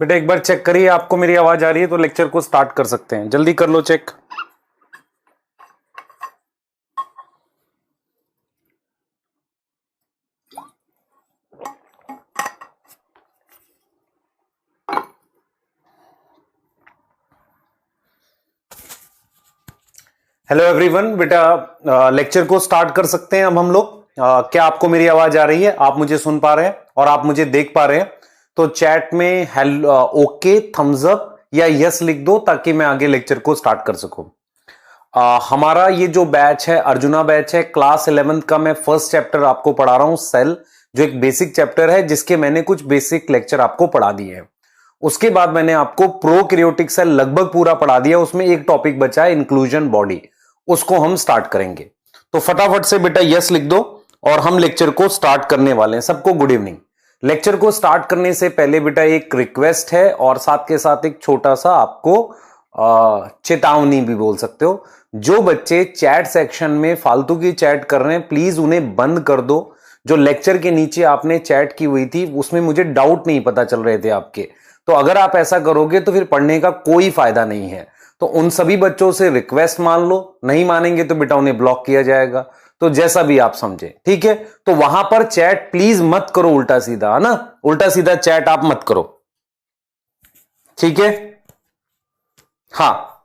बेटा एक बार चेक करिए, आपको मेरी आवाज आ रही है तो लेक्चर को स्टार्ट कर सकते हैं। जल्दी कर लो चेक। हेलो एवरीवन, बेटा लेक्चर को स्टार्ट कर सकते हैं अब हम लोग। क्या आपको मेरी आवाज आ रही है? आप मुझे सुन पा रहे हैं और आप मुझे देख पा रहे हैं? तो चैट में हेलो ओके, थम्स अप या यस लिख दो ताकि मैं आगे लेक्चर को स्टार्ट कर सकूं। हमारा ये जो बैच है अर्जुना बैच है, क्लास 11th का मैं फर्स्ट चैप्टर आपको पढ़ा रहा हूं, सेल, जो एक बेसिक चैप्टर है जिसके मैंने कुछ बेसिक लेक्चर आपको पढ़ा दिए हैं। उसके बाद मैंने आपको प्रोकैरियोटिक सेल लगभग पूरा पढ़ा दिया, उसमें एक टॉपिक बचा है इंक्लूजन बॉडी, उसको हम स्टार्ट करेंगे। तो फटाफट से बेटा यस लिख दो और हम लेक्चर को स्टार्ट करने वाले हैं। सबको गुड इवनिंग। लेक्चर को स्टार्ट करने से पहले बेटा एक रिक्वेस्ट है और साथ के साथ एक छोटा सा आपको चेतावनी भी बोल सकते हो। जो बच्चे चैट सेक्शन में फालतू की चैट कर रहे हैं प्लीज उन्हें बंद कर दो। जो लेक्चर के नीचे आपने चैट की हुई थी उसमें मुझे डाउट नहीं पता चल रहे थे आपके, तो अगर आप ऐसा करोगे तो फिर पढ़ने का कोई फायदा नहीं है। तो उन सभी बच्चों से रिक्वेस्ट मान लो, नहीं मानेंगे तो बेटा उन्हें ब्लॉक किया जाएगा। तो जैसा भी आप समझे, ठीक है। तो वहां पर चैट प्लीज मत करो उल्टा सीधा, है ना, उल्टा सीधा चैट आप मत करो, ठीक है। हाँ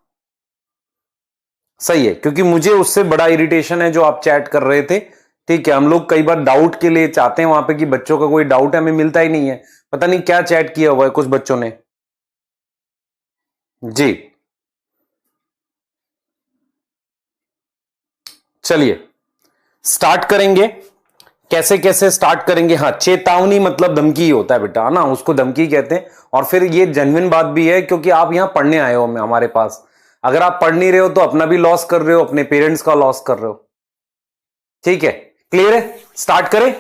सही है, क्योंकि मुझे उससे बड़ा इरिटेशन है जो आप चैट कर रहे थे, ठीक है। हम लोग कई बार डाउट के लिए चाहते हैं वहां पे कि बच्चों का कोई डाउट है, हमें मिलता ही नहीं है। पता नहीं क्या चैट किया हुआ है कुछ बच्चों ने। जी चलिए स्टार्ट करेंगे। कैसे कैसे स्टार्ट करेंगे? हाँ, चेतावनी मतलब धमकी ही होता है बेटा, है ना, उसको धमकी कहते हैं। और फिर ये जेन्युइन बात भी है क्योंकि आप यहां पढ़ने आए हो हमारे पास। अगर आप पढ़ नहीं रहे हो तो अपना भी लॉस कर रहे हो, अपने पेरेंट्स का लॉस कर रहे हो, ठीक है। क्लियर है? स्टार्ट करें?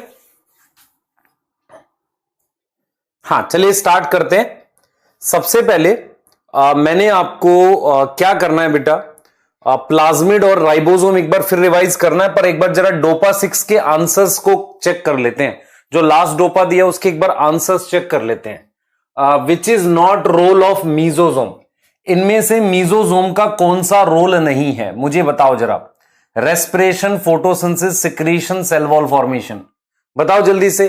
हाँ चलिए स्टार्ट करते हैं। सबसे पहले मैंने आपको क्या करना है बेटा, प्लाज्मिड और राइबोसोम एक बार फिर रिवाइज करना है, पर एक बार जरा डोपा 6 के आंसर्स को चेक कर लेते हैं। जो लास्ट डोपा दिया उसके एक बार आंसर्स चेक कर लेते हैं। Which is not role of mesosome, इनमें से मीजोजोम का कौन सा रोल नहीं है मुझे बताओ जरा। Respiration, photosynthesis, secretion, cell wall formation, बताओ जल्दी से।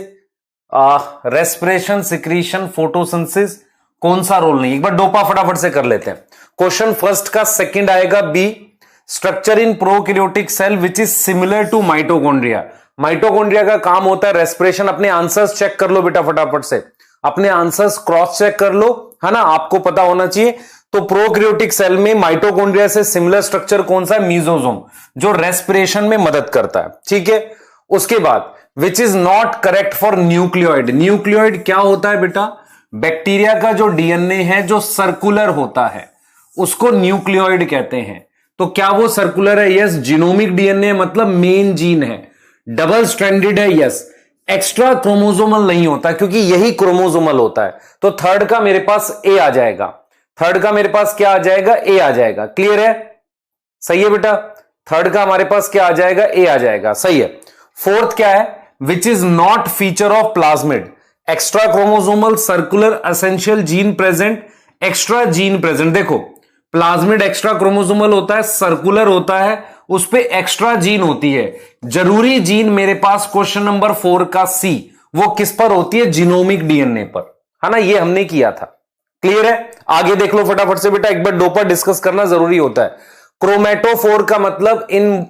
रेस्पिरेशन, सिक्रीशन, फोटोसिंथेसिस, कौन सा रोल नहीं? एक बार डोपा फटाफट से कर लेते हैं। क्वेश्चन फर्स्ट का सेकंड आएगा B, structure in prokaryotic cell which is similar to mitochondria. Mitochondria का काम होता है रेस्पिरेशन। अपने आंसर्स चेक कर लो बेटा फटाफट से, अपने आंसर्स क्रॉस चेक कर लो, है ना, आपको पता होना चाहिए। तो प्रोकैरियोटिक सेल में माइटोकॉन्ड्रिया से सिमिलर स्ट्रक्चर कौन सा है? मीजोजोम, जो रेस्पिरेशन में मदद करता है, ठीक है। उसके बाद which is not correct for nucleoid. Nucleoid क्या होता है बेटा? बैक्टीरिया का जो डीएनए है जो सर्कुलर होता है उसको न्यूक्लियोइड कहते हैं। तो क्या वो सर्कुलर है? यस। जीनोमिक डीएनए मतलब मेन जीन है। डबल स्ट्रैंडेड है? यस। एक्स्ट्रा क्रोमोसोमल नहीं होता क्योंकि यही क्रोमोसोमल होता है। तो थर्ड का मेरे पास ए आ जाएगा। थर्ड का मेरे पास क्या आ जाएगा? ए आ जाएगा। क्लियर है? सही है बेटा। थर्ड का हमारे पास क्या आ जाएगा? ए आ जाएगा। सही है। फोर्थ क्या है? Which is not feature of plasmid. Extra chromosomal, circular, essential gene present, extra gene present. देखो प्लाज्मिड एक्स्ट्रा क्रोमोसोमल होता है, सर्कुलर होता है, उस पे एक्स्ट्रा जीन होती है। जरूरी जीन मेरे पास क्वेश्चन नंबर 4 का सी, वो किस पर होती है? जीनोमिक डीएनए पर, है ना, ये हमने किया था। क्लियर है? आगे देख लो फटाफट से बेटा, एक बार डोपा डिस्कस करना जरूरी होता है। क्रोमेटोफोर का मतलब इन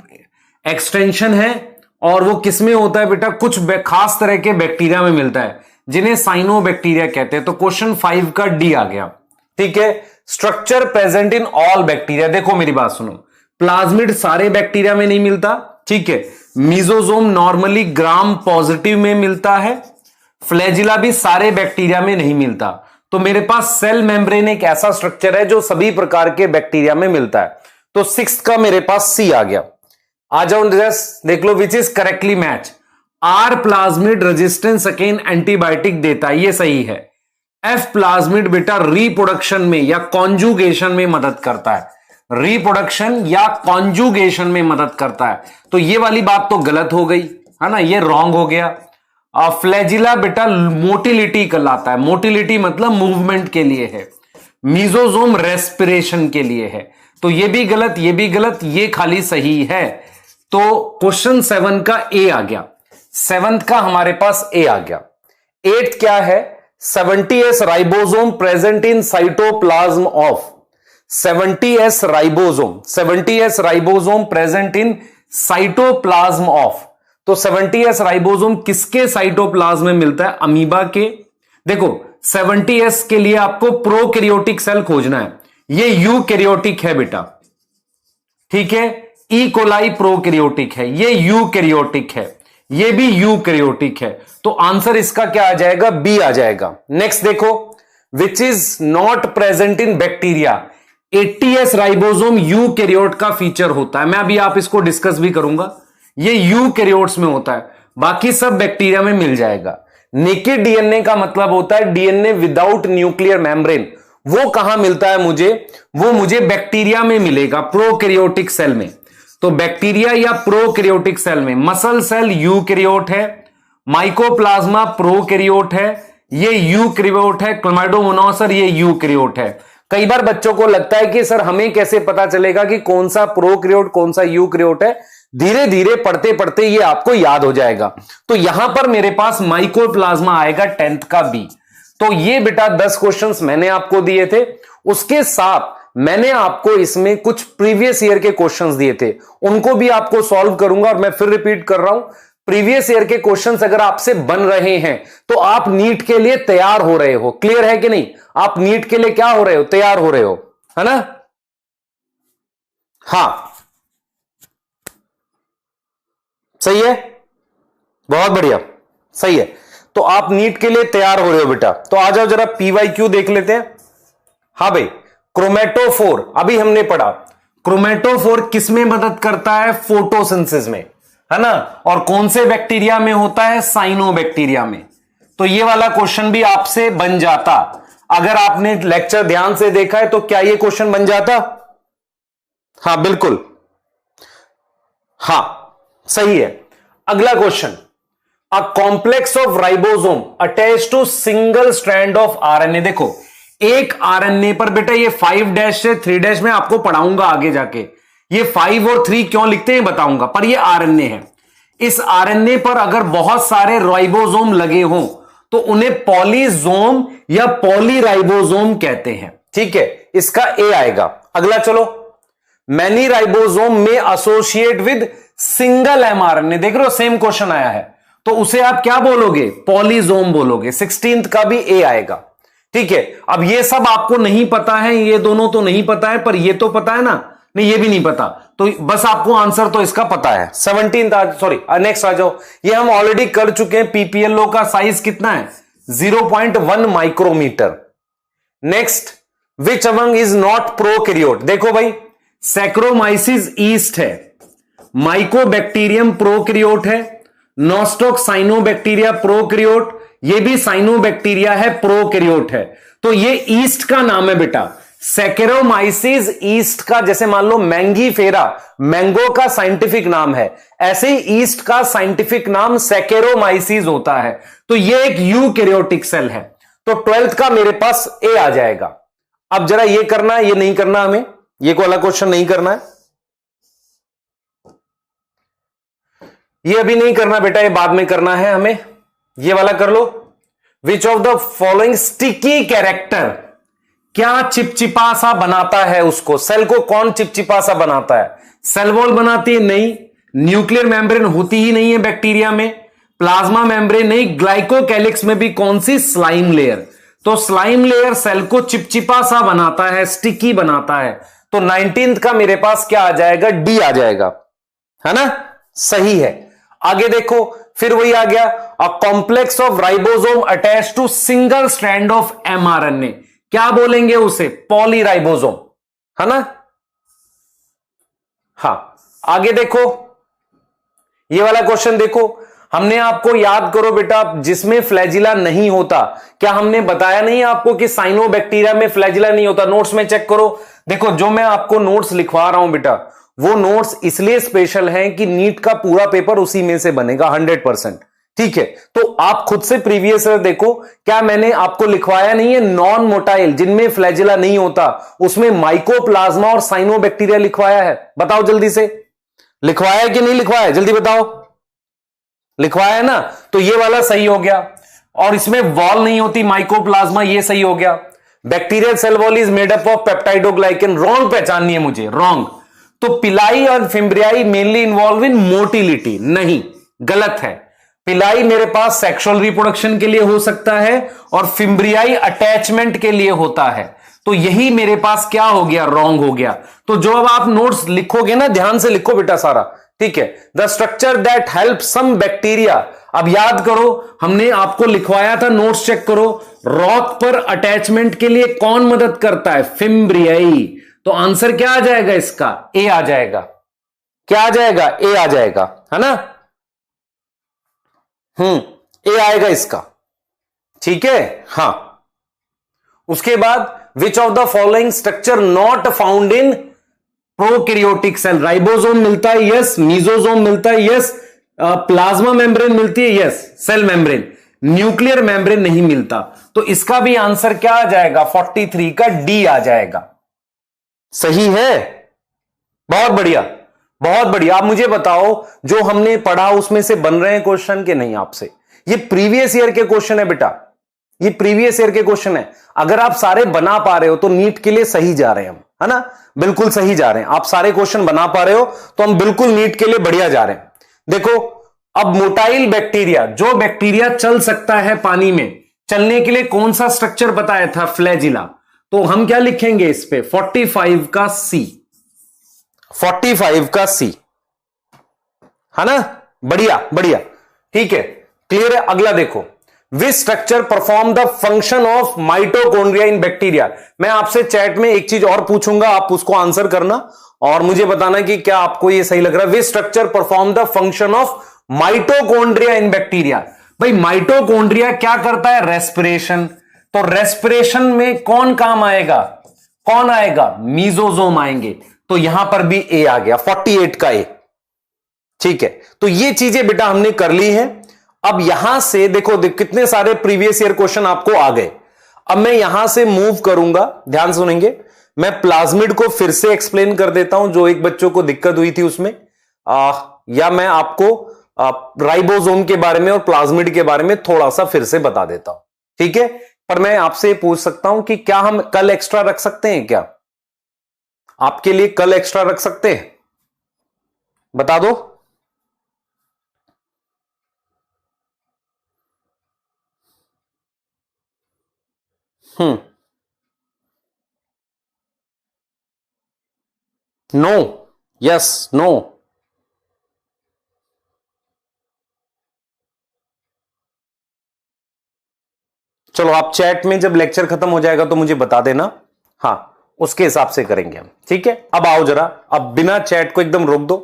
एक्सटेंशन है और वो किसमें होता है बेटा? कुछ खास तरह के बैक्टीरिया में मिलता है जिन्हें साइनोबैक्टीरिया कहते हैं। तो क्वेश्चन 5 का डी आ गया, ठीक है। Structure present in all bacteria, देखो मेरी बात सुनो, प्लाज्मिड सारे बैक्टीरिया में नहीं मिलता, ठीक है। मीजोजोम नॉर्मली ग्राम पॉजिटिव में मिलता है, फ्लैजिला भी सारे बैक्टीरिया में नहीं मिलता। तो मेरे पास सेल मेम्ब्रेन एक ऐसा स्ट्रक्चर है जो सभी प्रकार के बैक्टीरिया में मिलता है। तो 6 का मेरे पास सी आ गया। आ जाओ जस्ट देख लो which is correctly match. Are plasmid resistance against antibiotic देता है, ये सही है। एफ प्लाज्मिड बेटा रिप्रोडक्शन में या कॉन्जुगेशन में मदद करता है, रिप्रोडक्शन या कॉन्जुगेशन में मदद करता है। तो ये वाली बात तो गलत हो गई, है ना, ये रॉन्ग हो गया। फ्लैजिला बेटा मोटिलिटी कहलाता है, मोटिलिटी मतलब मूवमेंट के लिए है, मीजोजोम रेस्पिरेशन के लिए है। तो ये भी गलत, ये भी गलत, ये खाली सही है। तो क्वेश्चन 7 का ए आ गया, 7th का हमारे पास ए आ गया। 8th क्या है? 70s ribosome present in cytoplasm of, 70s ribosome, 70s ribosome present in cytoplasm of. तो 70s राइबोसोम किसके साइटोप्लाज्म में मिलता है? अमीबा के। देखो 70s के लिए आपको प्रोकैरियोटिक सेल खोजना है, ये यूकैरियोटिक है बेटा, ठीक है। ई कोलाई प्रोकैरियोटिक है, ये यूकैरियोटिक है, ये भी यूकैरियोटिक है। तो आंसर इसका क्या आ जाएगा? बी आ जाएगा। नेक्स्ट देखो, which is not present in bacteria. 80s ribosome eukaryote का फीचर होता है, मैं अभी आप इसको डिस्कस भी करूंगा, ये यूकैरियोट्स में होता है, बाकी सब बैक्टीरिया में मिल जाएगा। नेकेड डीएनए का मतलब होता है डीएनए विदाउट न्यूक्लियर मेम्ब्रेन, वो कहां मिलता है मुझे? वो मुझे बैक्टीरिया में मिलेगा, प्रोकैरियोटिक सेल में। तो बैक्टीरिया या प्रोकैरियोटिक सेल में मसल सेल यूकैरियोट है, माइकोप्लाज्मा प्रोकैरियोट है, ये यूकैरियोट है, क्लोमाइडोमोनास ये यूकैरियोट है। कई बार बच्चों को लगता है कि सर हमें कैसे पता चलेगा कि कौन सा प्रोकैरियोट कौन सा यूकैरियोट है? धीरे धीरे पढ़ते पढ़ते ये आपको याद हो जाएगा। तो यहां पर मेरे पास माइकोप्लाज्मा आएगा 10th का बी। तो ये बेटा 10 क्वेश्चंस मैंने आपको दिए थे, उसके साथ मैंने आपको इसमें कुछ प्रीवियस ईयर के क्वेश्चंस दिए थे, उनको भी आपको सॉल्व करूंगा। और मैं फिर रिपीट कर रहा हूं, प्रीवियस ईयर के क्वेश्चंस अगर आपसे बन रहे हैं तो आप नीट के लिए तैयार हो रहे हो। क्लियर है कि नहीं? आप नीट के लिए क्या हो रहे हो? तैयार हो रहे हो, है ना? हाँ सही है, बहुत बढ़िया, सही है। तो आप नीट के लिए तैयार हो रहे हो बेटा। तो आ जाओ जरा पीवाईक्यू देख लेते हैं। हाँ भाई, क्रोमेटोफोर अभी हमने पढ़ा, क्रोमेटोफोर किसमें मदद करता है? फोटोसिंथेसिस में, है ना? और कौन से बैक्टीरिया में होता है? साइनोबैक्टीरिया में। तो ये वाला क्वेश्चन भी आपसे बन जाता, अगर आपने लेक्चर ध्यान से देखा है तो क्या ये क्वेश्चन बन जाता? हाँ बिल्कुल, हाँ सही है। अगला question, a complex of ribosome attach to single strand of RNA. देखो एक आरएनए पर बेटा, ये 5' से 3' में आपको पढ़ाऊंगा आगे जाके, ये 5 और 3 क्यों लिखते हैं बताऊंगा, पर ये आरएनए है। इस आरएनए पर अगर बहुत सारे राइबोसोम लगे हों तो उन्हें पॉलीजोम या पॉलीराइबोसोम कहते हैं, ठीक है। इसका ए आएगा। अगला चलो, मैनी राइबोसोम में एसोसिएट विद सिंगल एमआरएनए। देख रहे हो सेम क्वेश्चन आया है, तो उसे आप क्या बोलोगे? पॉलीजोम बोलोगे। 16th का भी ए आएगा, ठीक है। अब ये सब आपको नहीं पता है, ये दोनों तो नहीं पता है, पर ये तो पता है ना? नहीं, ये भी नहीं पता, तो बस आपको आंसर तो इसका पता है। 17th सॉरी नेक्स्ट आ जाओ, ये हम ऑलरेडी कर चुके हैं। पीपीएलओ का साइज कितना है? 0.1 micrometer. Next, which among is not prokaryote? देखो भाई, सैक्रोमाइसिस ईस्ट है, माइकोबैक्टीरियम प्रोकैरियोट है, नॉस्टॉक साइनोबैक्टीरिया प्रोकैरियोट, ये भी साइनोबैक्टीरिया है, प्रोकैरियोट है। तो ये ईस्ट का नाम है बेटा, सैकेरोमाइसिस ईस्ट का। जैसे मान लो मैंगीफेरा मैंगो का साइंटिफिक नाम है, ऐसे ही ईस्ट का साइंटिफिक नाम सैकेरोमाइसिस होता है। तो ये एक यूकैरियोटिक सेल है। तो 12th का मेरे पास ए आ जाएगा। अब जरा ये करना है, ये नहीं करना, हमें ये वाला क्वेश्चन नहीं करना है, ये अभी नहीं करना बेटा, ये बाद में करना है हमें। ये वाला कर लो, which of the following sticky character, क्या चिपचिपा सा बनाता है उसको? सेल को कौन चिपचिपा सा बनाता है? सेल वॉल बनाती है? नहीं। न्यूक्लियर मेम्ब्रेन होती ही नहीं है बैक्टीरिया में। प्लाज्मा मेम्ब्रेन नहीं। ग्लाइकोकैलिक्स में भी कौन सी? Slime layer. तो स्लाइम लेयर सेल को चिपचिपा सा बनाता है, स्टिकी बनाता है। तो 19th का मेरे पास क्या आ जाएगा? डी आ जाएगा, है ना? सही है। आगे देखो, फिर वही आ गया, a complex of ribosome attach to single strand of mRNA. क्या बोलेंगे उसे? पॉलीराइबोसोम, है ना? हां, आगे देखो, ये वाला क्वेश्चन देखो, हमने आपको याद करो बेटा, जिसमें फ्लैजिला नहीं होता, क्या हमने बताया नहीं आपको कि साइनोबैक्टीरिया में फ्लैजिला नहीं होता? नोट्स में चेक करो। देखो जो मैं आपको नोट्स लिखवा रहा हूं बेटा, वो नोट्स इसलिए स्पेशल हैं कि नीट का पूरा पेपर उसी में से बनेगा 100%, ठीक है, तो आप खुद से प्रीवियस ईयर देखो, क्या मैंने आपको लिखवाया नहीं है नॉन मोटाइल जिनमें फ्लैजिला नहीं होता, उसमें माइकोप्लाज्मा और साइनोबैक्टीरिया लिखवाया है? बताओ जल्दी से, लिखवाया कि नहीं लिखवाया, जल्दी बताओ। लिखवाया है ना, तो ये वाला सही हो गया। और इसमें वॉल नहीं होती माइकोप्लाज्मा, ये सही हो गया। Bacterial cell wall is made up of peptidoglycan, wrong पहचाननी है मुझे, रॉन्ग। तो पिलाई और fimbriae mainly involve in motility, नहीं, गलत है। पिलाई मेरे पास सेक्सुअल रिप्रोडक्शन के लिए हो सकता है और फिम्ब्रियाई अटैचमेंट के लिए होता है। तो यही मेरे पास क्या हो गया, रॉन्ग हो गया। तो जो अब आप नोट्स लिखोगे ना, ध्यान से लिखो बेटा सारा, ठीक है। The structure that help some bacteria, अब याद करो हमने आपको लिखवाया था, नोट्स चेक करो। रॉक पर अटैचमेंट के लिए कौन मदद करता है, फिम्ब्रियाई। तो आंसर क्या आ जाएगा इसका, ए आ जाएगा। क्या आ जाएगा, ए आ जाएगा, है ना। ए आएगा इसका, ठीक है। हां, उसके बाद which of the following structure not found in prokaryotic cell, ribosome मिलता है, यस। मीजोसोम मिलता है, यस। प्लाज्मा मेम्ब्रेन मिलती है, yes. Cell membrane, nuclear membrane नहीं मिलता। तो इसका भी आंसर क्या आ जाएगा, 43 का डी आ जाएगा। सही है, बहुत बढ़िया, बहुत बढ़िया। आप मुझे बताओ जो हमने पढ़ा उसमें से बन रहे हैं क्वेश्चन के नहीं आपसे? ये प्रीवियस ईयर के क्वेश्चन है बेटा, ये प्रीवियस ईयर के क्वेश्चन है। अगर आप सारे बना पा रहे हो तो नीट के लिए सही जा रहे हैं हम, है ना, बिल्कुल सही जा रहे हैं। आप सारे क्वेश्चन बना पा रहे हो तो हम बिल्कुल नीट के लिए बढ़िया जा रहे हैं। देखो, अब मोटाइल बैक्टीरिया, जो बैक्टीरिया चल सकता है पानी में, चलने के लिए कौन सा स्ट्रक्चर बताया था, फ्लैजिला। तो हम क्या लिखेंगे इस पे, 45 का सी, 45 का सी, है ना। बढ़िया बढ़िया, ठीक है, क्लियर है। अगला देखो, which structure perform the function of mitochondria in bacteria. मैं आपसे चैट में एक चीज और पूछूंगा, आप उसको आंसर करना और मुझे बताना कि क्या आपको ये सही लग रहा है। Which structure perform the function of mitochondria in bacteria. भाई माइटोकॉन्ड्रिया क्या करता है, रेस्पिरेशन। तो रेस्पिरेशन में कौन काम आएगा, कौन आएगा, मीजोसोम आएंगे। तो यहां पर भी ए आ गया, 48 का ए, ठीक है। तो ये चीजें बेटा हमने कर ली हैं। अब यहां से देखो, कितने सारे प्रीवियस ईयर क्वेश्चन आपको आ गए। अब मैं यहां से मूव करूंगा, ध्यान सुनेंगे। मैं प्लाज्मिड को फिर से एक्सप्लेन कर देता हूं, जो एक बच्चों को दिक्कत हुई थी उसमें, या मैं आपको राइबोसोम के बारे में और प्लाज्मिड के बारे में थोड़ा सा फिर से बता देता हूं, ठीक है। पर मैं आपसे पूछ सकता हूं कि क्या हम कल एक्स्ट्रा रख सकते हैं, क्या आपके लिए कल एक्स्ट्रा रख सकते हैं, बता दो। No, yes, no. चलो आप चैट में जब लेक्चर खत्म हो जाएगा तो मुझे बता देना, हां, उसके हिसाब से करेंगे हम, ठीक है। अब आओ जरा, अब बिना चैट को एकदम रोक दो,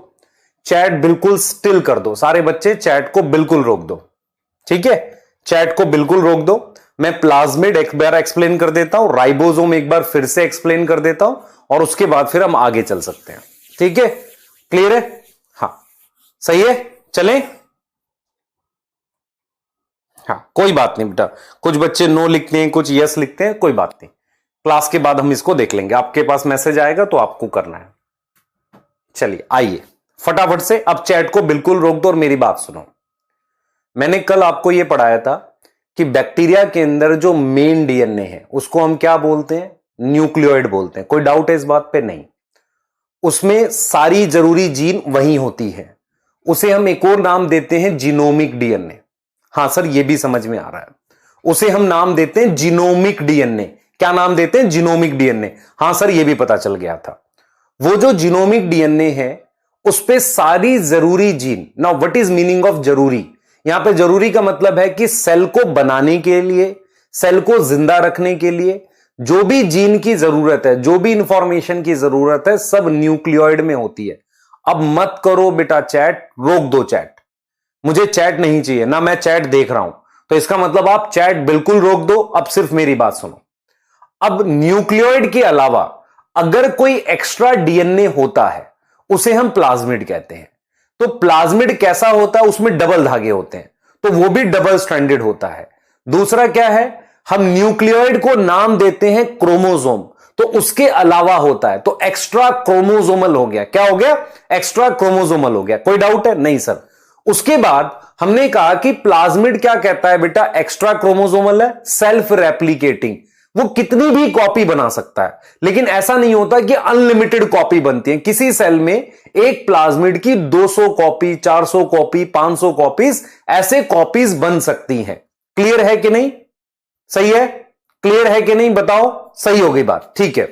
चैट बिल्कुल स्टिल कर दो, सारे बच्चे चैट को बिल्कुल रोक दो, ठीक है। चैट को बिल्कुल रोक दो। मैं प्लाज्मिड एक बार एक्सप्लेन कर देता हूं, राइबोसोम एक बार फिर से एक्सप्लेन कर देता हूं और उसके बाद फिर हम आगे चल सकते हैं, ठीक है। क्लियर है, हां, सही है, चलें। हाँ, कोई बात नहीं बेटा, कुछ बच्चे नो लिखते हैं, कुछ यस लिखते हैं, कोई बात नहीं। क्लास के बाद हम इसको देख लेंगे, आपके पास मैसेज आएगा तो आपको करना है। चलिए आइए फटाफट से, अब चैट को बिल्कुल रोक दो और मेरी बात सुनो। मैंने कल आपको यह पढ़ाया था कि बैक्टीरिया के अंदर जो मेन डीएनए है उसको हम क्या बोलते हैं, न्यूक्लियोइड बोलते हैं। कोई डाउट है इस बात पे, नहीं। उसमें सारी जरूरी जीन वही होती है, उसे हम एक और नाम देते हैं जीनोमिक डीएनए। हां सर, यह भी समझ में आ रहा है, उसे हम नाम देते हैं जीनोमिक डीएनए। क्या नाम देते हैं, जीनोमिक डीएनए। हां सर, यह भी पता चल गया था। वो जो जीनोमिक डीएनए है उस पे सारी जरूरी gene, now what is meaning of जरूरी, यहां पे जरूरी का मतलब है कि सेल को बनाने के लिए, सेल को जिंदा रखने के लिए जो भी जीन की जरूरत है, जो भी इंफॉर्मेशन की जरूरत है, सब न्यूक्लियोइड में होती है। अब मत करो बेटा चैट, रोक दो चैट, मुझे चैट नहीं चाहिए ना, मैं चैट देख रहा हूं। तो इसका मतलब आप चैट बिल्कुल रोक दो, अब सिर्फ मेरी बात सुनो। अब न्यूक्लियोइड के अलावा अगर कोई एक्स्ट्रा डीएनए होता है उसे हम प्लाज्मिड कहते हैं। तो प्लाज्मिड कैसा होता है, उसमें डबल धागे होते हैं। तो वो भी डबल स्ट्रैंडेड होता है। दूसरा क्या है, हम न्यूक्लियोइड को नाम देते हैं क्रोमोसोम, तो उसके अलावा होता है, तो एक्स्ट्रा क्रोमोसोमल हो गया। क्या हो गया? एक्स्ट्रा क्रोमोसोमल हो गया। कोई डाउट है? नहीं सर। उसके बाद हमने कहा कि प्लाज्मिड क्या कहता है बेटा? एक्स्ट्रा क्रोमोसोमल है, सेल्फ रेप्लिकेटिंग, वो कितनी भी कॉपी बना सकता है, लेकिन ऐसा नहीं होता कि अनलिमिटेड कॉपी बनती है। किसी सेल में एक प्लाज्मिड की 200 कॉपी, 400 कॉपी, 500 कॉपीज, ऐसे कॉपीज बन सकती हैं। क्लियर है कि नहीं? सही है? क्लियर है कि नहीं? बताओ, सही हो गई बात? ठीक है।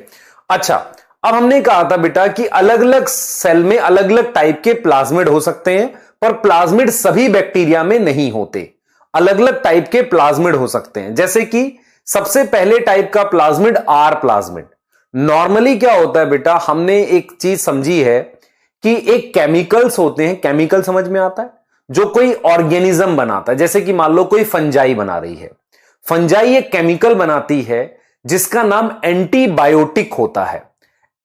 अच्छा, अब हमने कहा था बेटा कि अलग अलग सेल में अलग अलग टाइप के प्लाज्मिड हो सकते हैं, पर प्लाज्मिड सभी बैक्टीरिया में नहीं होते। अलग अलग टाइप के प्लाज्मिड हो सकते हैं, जैसे कि सबसे पहले टाइप का प्लाज्मिड आर प्लाज्मिड। नॉर्मली क्या होता है बेटा, हमने एक चीज समझी है कि एक केमिकल्स होते हैं, केमिकल समझ में आता है, जो कोई ऑर्गेनिज्म बनाता है। जैसे कि मान लो कोई फंजाई बना रही है, फंजाई एक केमिकल बनाती है जिसका नाम एंटीबायोटिक होता है।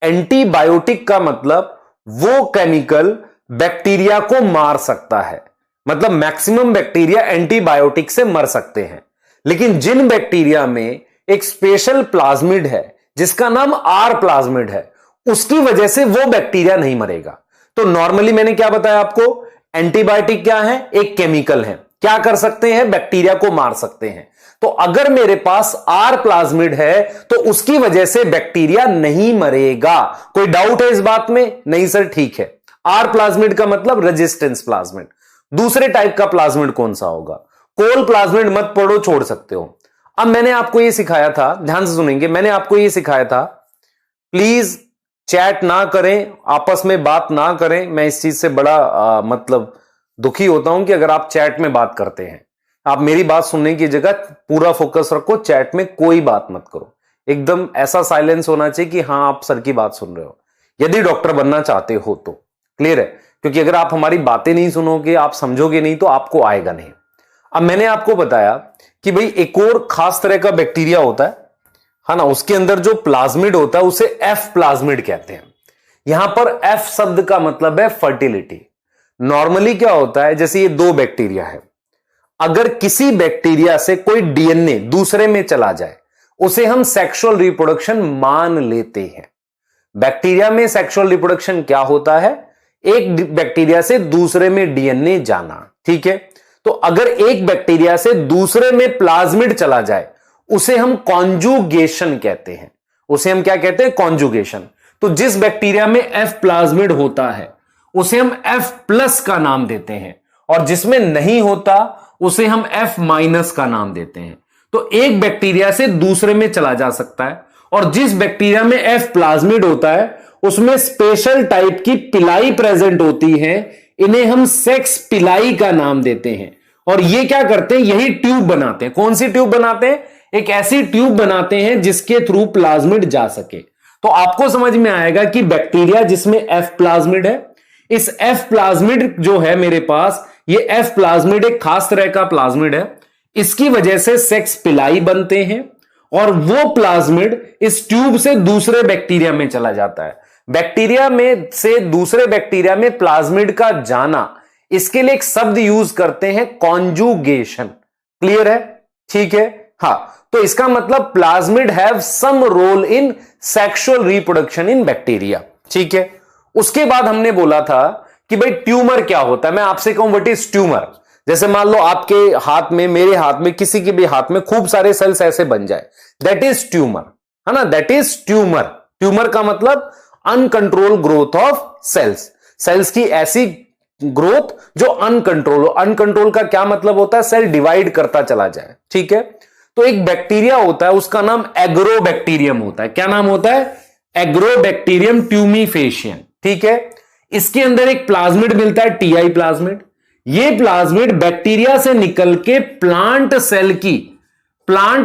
एंटीबायोटिक का मतलब वो केमिकल बैक्टीरिया को मार सकता है, मतलब मैक्सिमम बैक्टीरिया एंटीबायोटिक से मर सकते हैं। लेकिन जिन बैक्टीरिया में एक स्पेशल प्लाज्मिड है जिसका नाम आर प्लाज्मिड है, उसकी वजह से वो बैक्टीरिया नहीं मरेगा। तो नॉर्मली मैंने क्या बताया आपको, एंटीबायोटिक क्या है? एक केमिकल है, क्या कर सकते हैं? बैक्टीरिया को मार सकते हैं। तो अगर मेरे पास आर प्लाज्मिड है तो उसकी वजह से बैक्टीरिया नहीं मरेगा। कोई डाउट है इस बात में? नहीं सर, ठीक है। आर प्लाज्मिड का मतलब रेजिस्टेंस प्लाज्मिड। दूसरे टाइप का प्लाज्मिड कौन सा होगा? कोल प्लाज्मिड मत पढ़ो, छोड़ सकते हो। अब मैंने आपको यह सिखाया था, ध्यान से सुनेंगे, मैंने आपको यह सिखाया था, प्लीज चैट ना करें, आपस में बात ना करें। मैं इस चीज से बड़ा मतलब दुखी होता हूं कि अगर आप चैट में बात करते हैं। आप मेरी बात सुनने की जगह पूरा फोकस रखो, चैट में कोई बात मत करो। एकदम ऐसा साइलेंस होना चाहिए कि हां आप सर की बात सुन रहे हो, यदि डॉक्टर बनना चाहते हो तो। क्लियर है? क्योंकि अगर आप हमारी बातें नहीं सुनोगे, आप समझोगे नहीं, तो आपको आएगा नहीं। अब मैंने आपको बताया कि भाई एक और खास तरह का बैक्टीरिया होता है ना, उसके अंदर जो प्लाज्मिड होता है उसे एफ प्लाज्मिड कहते हैं। यहां पर एफ शब्द का मतलब है फर्टिलिटी। नॉर्मली क्या होता है, जैसे ये दो बैक्टीरिया है, अगर किसी बैक्टीरिया से कोई डीएनए दूसरे में चला जाए उसे हम सेक्सुअल रिप्रोडक्शन मान लेते हैं। बैक्टीरिया में सेक्सुअल रिप्रोडक्शन क्या होता है? एक बैक्टीरिया से दूसरे में डीएनए जाना, ठीक है। तो अगर एक बैक्टीरिया से दूसरे में प्लाज्मिड चला जाए उसे हम कॉन्जुगेशन कहते हैं। उसे हम क्या कहते हैं? कॉन्जुगेशन। तो जिस बैक्टीरिया में एफ प्लाज्मिड होता है उसे हम एफ प्लस का नाम देते हैं, और जिसमें नहीं होता उसे हम एफ माइनस का नाम देते हैं। तो एक बैक्टीरिया से दूसरे में चला जा सकता है, और जिस बैक्टीरिया में एफ प्लाज्मिड होता है उसमें स्पेशल टाइप की पिलाई प्रेजेंट होती है, इन्हें हम सेक्स पिलाई का नाम देते हैं। और ये क्या करते हैं? यही ट्यूब बनाते हैं। कौन सी ट्यूब बनाते हैं? एक ऐसी ट्यूब बनाते हैं जिसके थ्रू प्लाज्मिड जा सके। तो आपको समझ में आएगा कि बैक्टीरिया जिसमें एफ प्लाज्मिड है, इस एफ प्लाज्मिड जो है मेरे पास, ये एफ प्लाज्मिड एक खास तरह का प्लाज्मिड है, इसकी वजह से सेक्स पिलाई बनते हैं, और वो प्लाज्मिड इस ट्यूब से दूसरे बैक्टीरिया में चला जाता है। बैक्टीरिया में से दूसरे बैक्टीरिया में प्लाज्मिड का जाना, इसके लिए एक शब्द यूज करते हैं, कॉन्जुगेशन। क्लियर है? ठीक है। हां, तो इसका मतलब plasmid have some role in sexual reproduction in bacteria. ठीक है। उसके बाद हमने बोला था कि भाई ट्यूमर क्या होता है। मैं आपसे कहूं व्हाट इज ट्यूमर। जैसे मान लो आपके हाथ में, मेरे हाथ में, किसी के भी हाथ में खूब सारे सेल्स ऐसे बन जाए, दैट इज ट्यूमर, है ना। That is tumour. ट्यूमर का मतलब uncontrol growth of cells. Cells की ऐसी ग्रोथ जो अनकंट्रोल हो। अनकंट्रोल का क्या मतलब होता है? सेल डिवाइड करता चला जाए। ठीक है। तो एक बैक्टीरिया होता है, उसका नाम एग्रोबैक्टीरियम होता है। क्या नाम होता है? एग्रोबैक्टीरियम ट्यूमीफेशियन। ठीक है। इसके अंदर एक प्लाज्मिड मिलता है, टीआई प्लाज्मिड। ये प्लाज्मिड बैक्टीरिया से निकल के प्लांट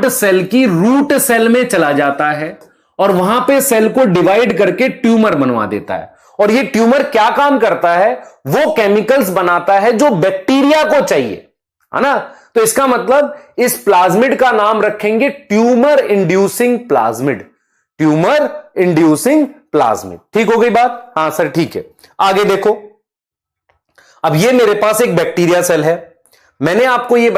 सेल की रूट सेल में चला जाता है, और वहां पे सेल को डिवाइड करके ट्यूमर बनवा देता है। और ये ट्यूमर क्या काम करता है? वो केमिकल्स बनाता है जो बैक्टीरिया को चाहिए, है ना। तो इसका मतलब इस प्लाज्मिड का नाम रखेंगे tumour inducing plasmid. Tumour inducing plasmid. ठीक हो गई बात? हां सर, ठीक है। आगे देखो, अब ये मेरे पास एक बैक्टीरिया सेल है। मैंने आपको ये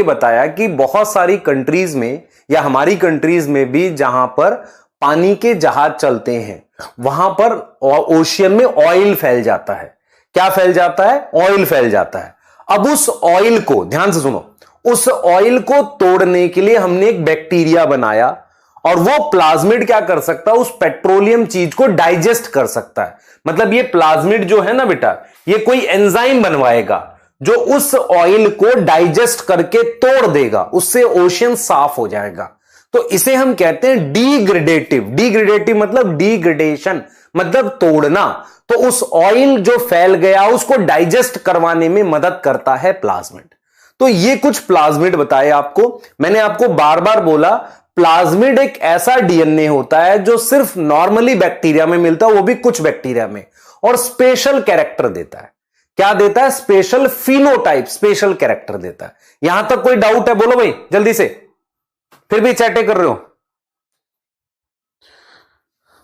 बताया कि बहुत सारी कंट्रीज में या हमारी कंट्रीज में भी जहां पर पानी के जहाज चलते हैं वहां पर ओशियन में ऑयल फैल जाता है। क्या फैल जाता है? ऑयल फैल जाता है। अब उस ऑयल को, ध्यान से सुनो, उस ऑयल को तोड़ने के लिए हमने एक बैक्टीरिया बनाया और वो प्लाज्मिड क्या कर सकता है? उस पेट्रोलियम चीज को डाइजेस्ट कर सकता है। मतलब ये प्लाज्मिड जो है ना बेटा, ये कोई एंजाइम बनवाएगा जो उस ऑयल को डाइजेस्ट करके तोड़ देगा, उससे ओशियन साफ हो जाएगा। तो इसे हम कहते हैं डिग्रेडेटिव। डिग्रेडेटिव मतलब डिग्रेडेशन, मतलब तोड़ना। तो उस ऑयल जो फैल गया उसको डाइजेस्ट करवाने में मदद करता है प्लाज्मिड। तो ये कुछ प्लाज्मिड बताए आपको। मैंने आपको बार बार बोला, प्लाज्मिड एक ऐसा डीएनए होता है जो सिर्फ नॉर्मली बैक्टीरिया में मिलता है, वो भी कुछ बैक्टीरिया में, और स्पेशल कैरेक्टर देता है। क्या देता है? स्पेशल फिनोटाइप, स्पेशल कैरेक्टर देता है। यहां तक कोई डाउट है? बोलो भाई जल्दी से, फिर भी चैटे कर रहे हो।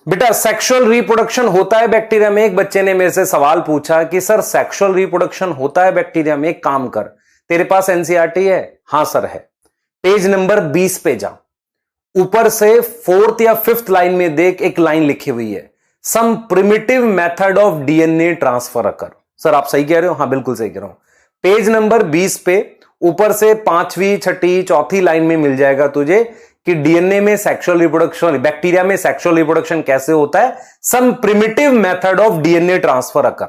बेटा सेक्सुअल रिप्रोडक्शन होता है बैक्टीरिया में? एक बच्चे ने मेरे से सवाल पूछा कि सर सेक्सुअल रिप्रोडक्शन होता है बैक्टीरिया में? एक काम कर, तेरे पास एनसीईआरटी है? हां सर है। पेज नंबर 20 पे जा, ऊपर से 4th या 5th लाइन में देख, एक लाइन लिखी हुई है, some primitive method of DNA transfer occur. Sir आप सही कह रहे हो? हाँ बिल्कुल सही कह रहा हूं। पेज नंबर 20 पे ऊपर से 5वीं, 6ठी, 4थी लाइन में मिल जाएगा तुझे कि डीएनए में सेक्सुअल रिप्रोडक्शन, बैक्टीरिया में सेक्सुअल रिप्रोडक्शन कैसे होता है। Some primitive method of DNA transfer occur.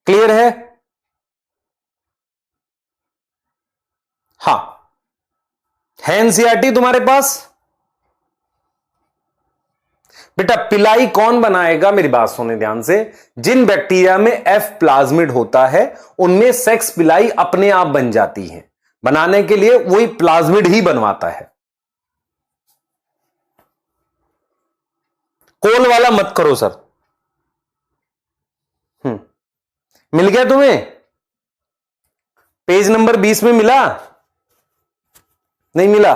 Clear है? हां है एनसीईआरटी तुम्हारे पास? बेटा पिलाई कौन बनाएगा? मेरी बात सुने ध्यान से। जिन बैक्टीरिया में एफ प्लाज्मिड होता है उनमें सेक्स पिलाई अपने आप बन जाती है। बनाने के लिए वही प्लाज्मिड ही बनवाता है। कोल वाला मत करो सर। मिल गया तुम्हें? पेज नंबर 20 में मिला? नहीं मिला?